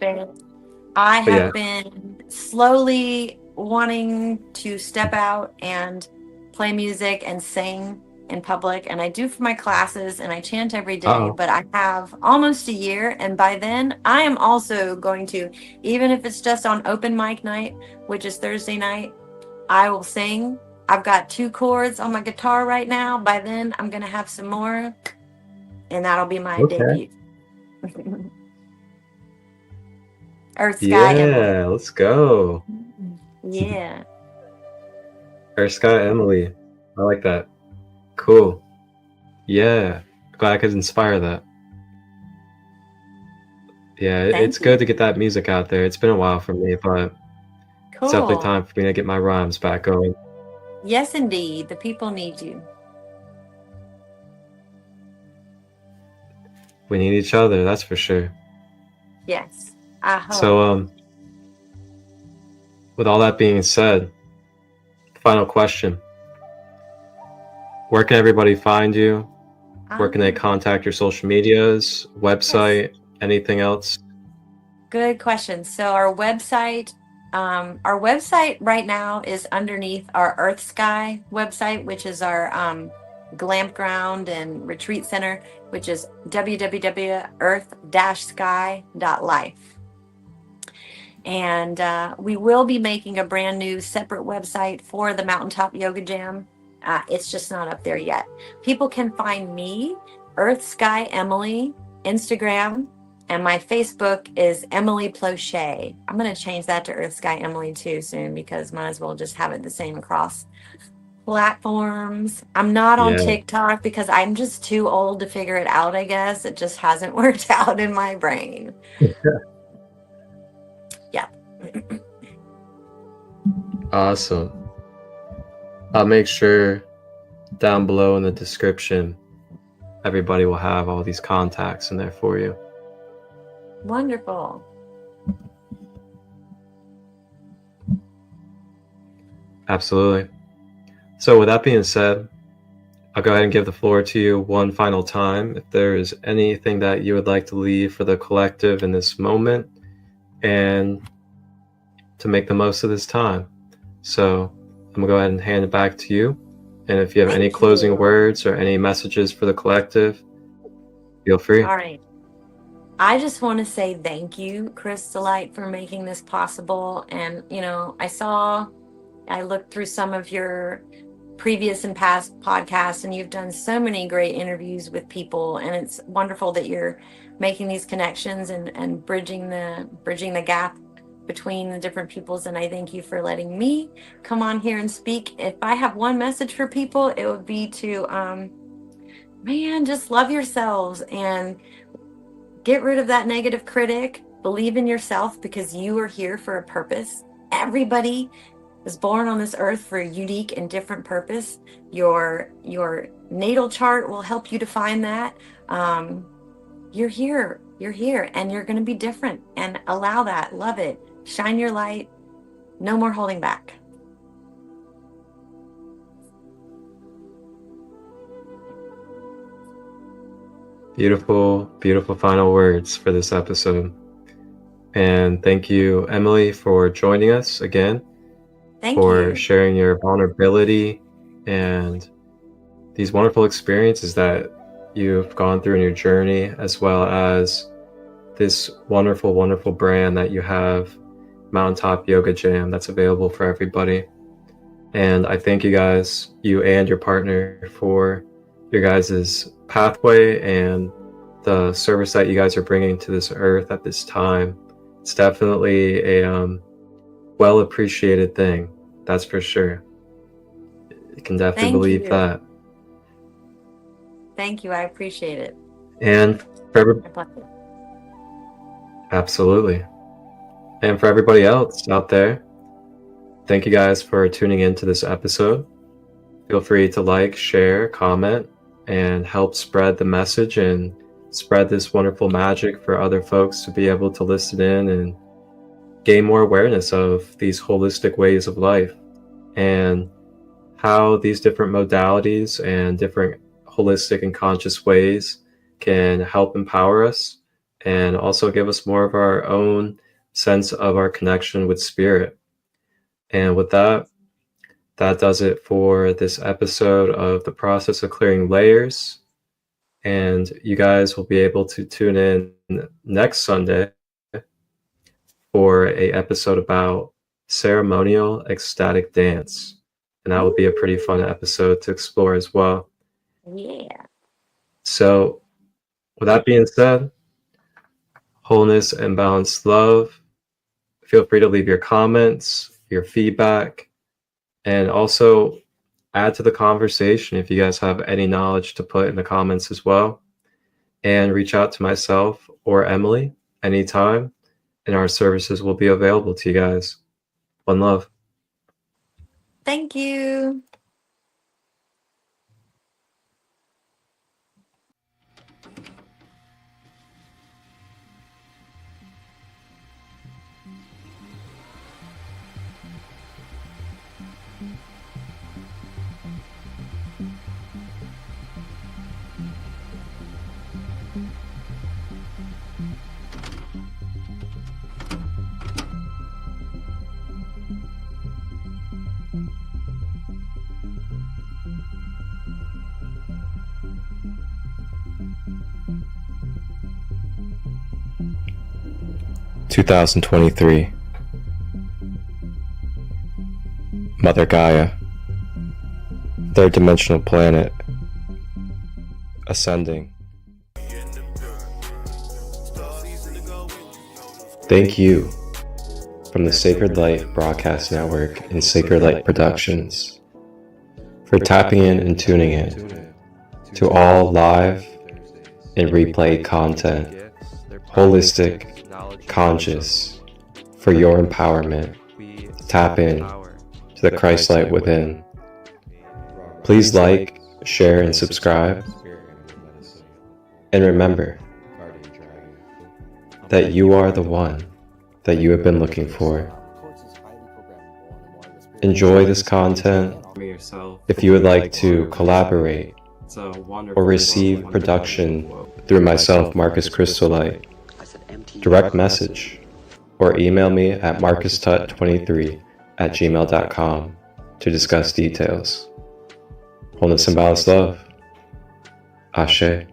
I But have yeah. been slowly wanting to step out and play music and sing in public, and I do for my classes, and I chant every day. Uh-oh. But I have almost a year, and by then I am also going to, even if it's just on open mic night, which is Thursday night, I will sing. I've got 2 chords on my guitar right now. By then I'm gonna have some more, and that'll be my debut. Earth, Sky, Emily. Yeah, let's go. Yeah. Earth, Sky, Emily. I like that. Cool. Yeah. Glad I could inspire that. Yeah, it's good to get that music out there. It's been a while for me, but it's definitely time for me to get my rhymes back going. Yes, indeed. The people need you. We need each other, that's for sure. Yes, I hope. So, with all that being said, final question. Where can everybody find you? Where can they contact your social medias, website, anything else? Good question. So our website right now is underneath our Earth Sky website, which is our glamp ground and retreat center, which is www.earth-sky.life. And we will be making a brand new separate website for the Mountaintop Yoga Jam. It's just not up there yet. People can find me, Earth Sky Emily, Instagram, and my Facebook is Emily Plauché. I'm going to change that to Earth Sky Emily too soon, because might as well just have it the same across platforms. I'm not on TikTok because I'm just too old to figure it out, I guess. It just hasn't worked out in my brain. Yeah. Awesome. I'll make sure down below in the description, everybody will have all these contacts in there for you. Wonderful. Absolutely. So with that being said, I'll go ahead and give the floor to you one final time. If there is anything that you would like to leave for the collective in this moment and to make the most of this time. So I'm gonna go ahead and hand it back to you. And if you have any closing words or any messages for the collective, feel free. All right. I just want to say thank you, Crystalite, for making this possible. And, I looked through some of your previous and past podcasts, and you've done so many great interviews with people. And it's wonderful that you're making these connections and bridging the gap between the different peoples. And I thank you for letting me come on here and speak. If I have one message for people, it would be to, just love yourselves and get rid of that negative critic. Believe in yourself, because you are here for a purpose. Everybody is born on this earth for a unique and different purpose. Your natal chart will help you define that. You're here, and you're going to be different, and allow that. Love it. Shine your light. No more holding back. Beautiful, beautiful final words for this episode. And thank you, Emily, for joining us again. Thank for you. sharing your vulnerability and these wonderful experiences that you've gone through in your journey, as well as this wonderful, wonderful brand that you have, Mountaintop Yoga Jam, that's available for everybody. And I thank you guys, you and your partner, for your guys' pathway and the service that you guys are bringing to this earth at this time. It's definitely a well appreciated thing, that's for sure. You can definitely believe that. Thank you, I appreciate it. And for absolutely. And for everybody else out there, thank you guys for tuning into this episode. Feel free to like, share, comment, and help spread the message and spread this wonderful magic for other folks to be able to listen in and gain more awareness of these holistic ways of life and how these different modalities and different holistic and conscious ways can help empower us and also give us more of our own sense of our connection with spirit. And with that, that does it for this episode of The Process of Clearing Layers. And you guys will be able to tune in next Sunday for a episode about ceremonial ecstatic dance. And that will be a pretty fun episode to explore as well. Yeah. So with that being said, wholeness and balanced love. Feel free to leave your comments, your feedback, and also add to the conversation if you guys have any knowledge to put in the comments as well. And reach out to myself or Emily anytime, and our services will be available to you guys. One love. Thank you. (2023) Mother Gaia, third dimensional planet, ascending. Thank you from the Sacred Light Broadcast Network and Sacred Light Productions for tapping in and tuning in to all live and replay content, holistic, conscious, for your empowerment. Tap in to the Christ light within. Please like, share, and subscribe. And remember that you are the one that you have been looking for. enjoy this content, if you would like to collaborate or receive production through myself, Marcus Crystolite, direct message or email me at marcustut23@gmail.com to discuss details. Wholeness and balanced love. Ashe.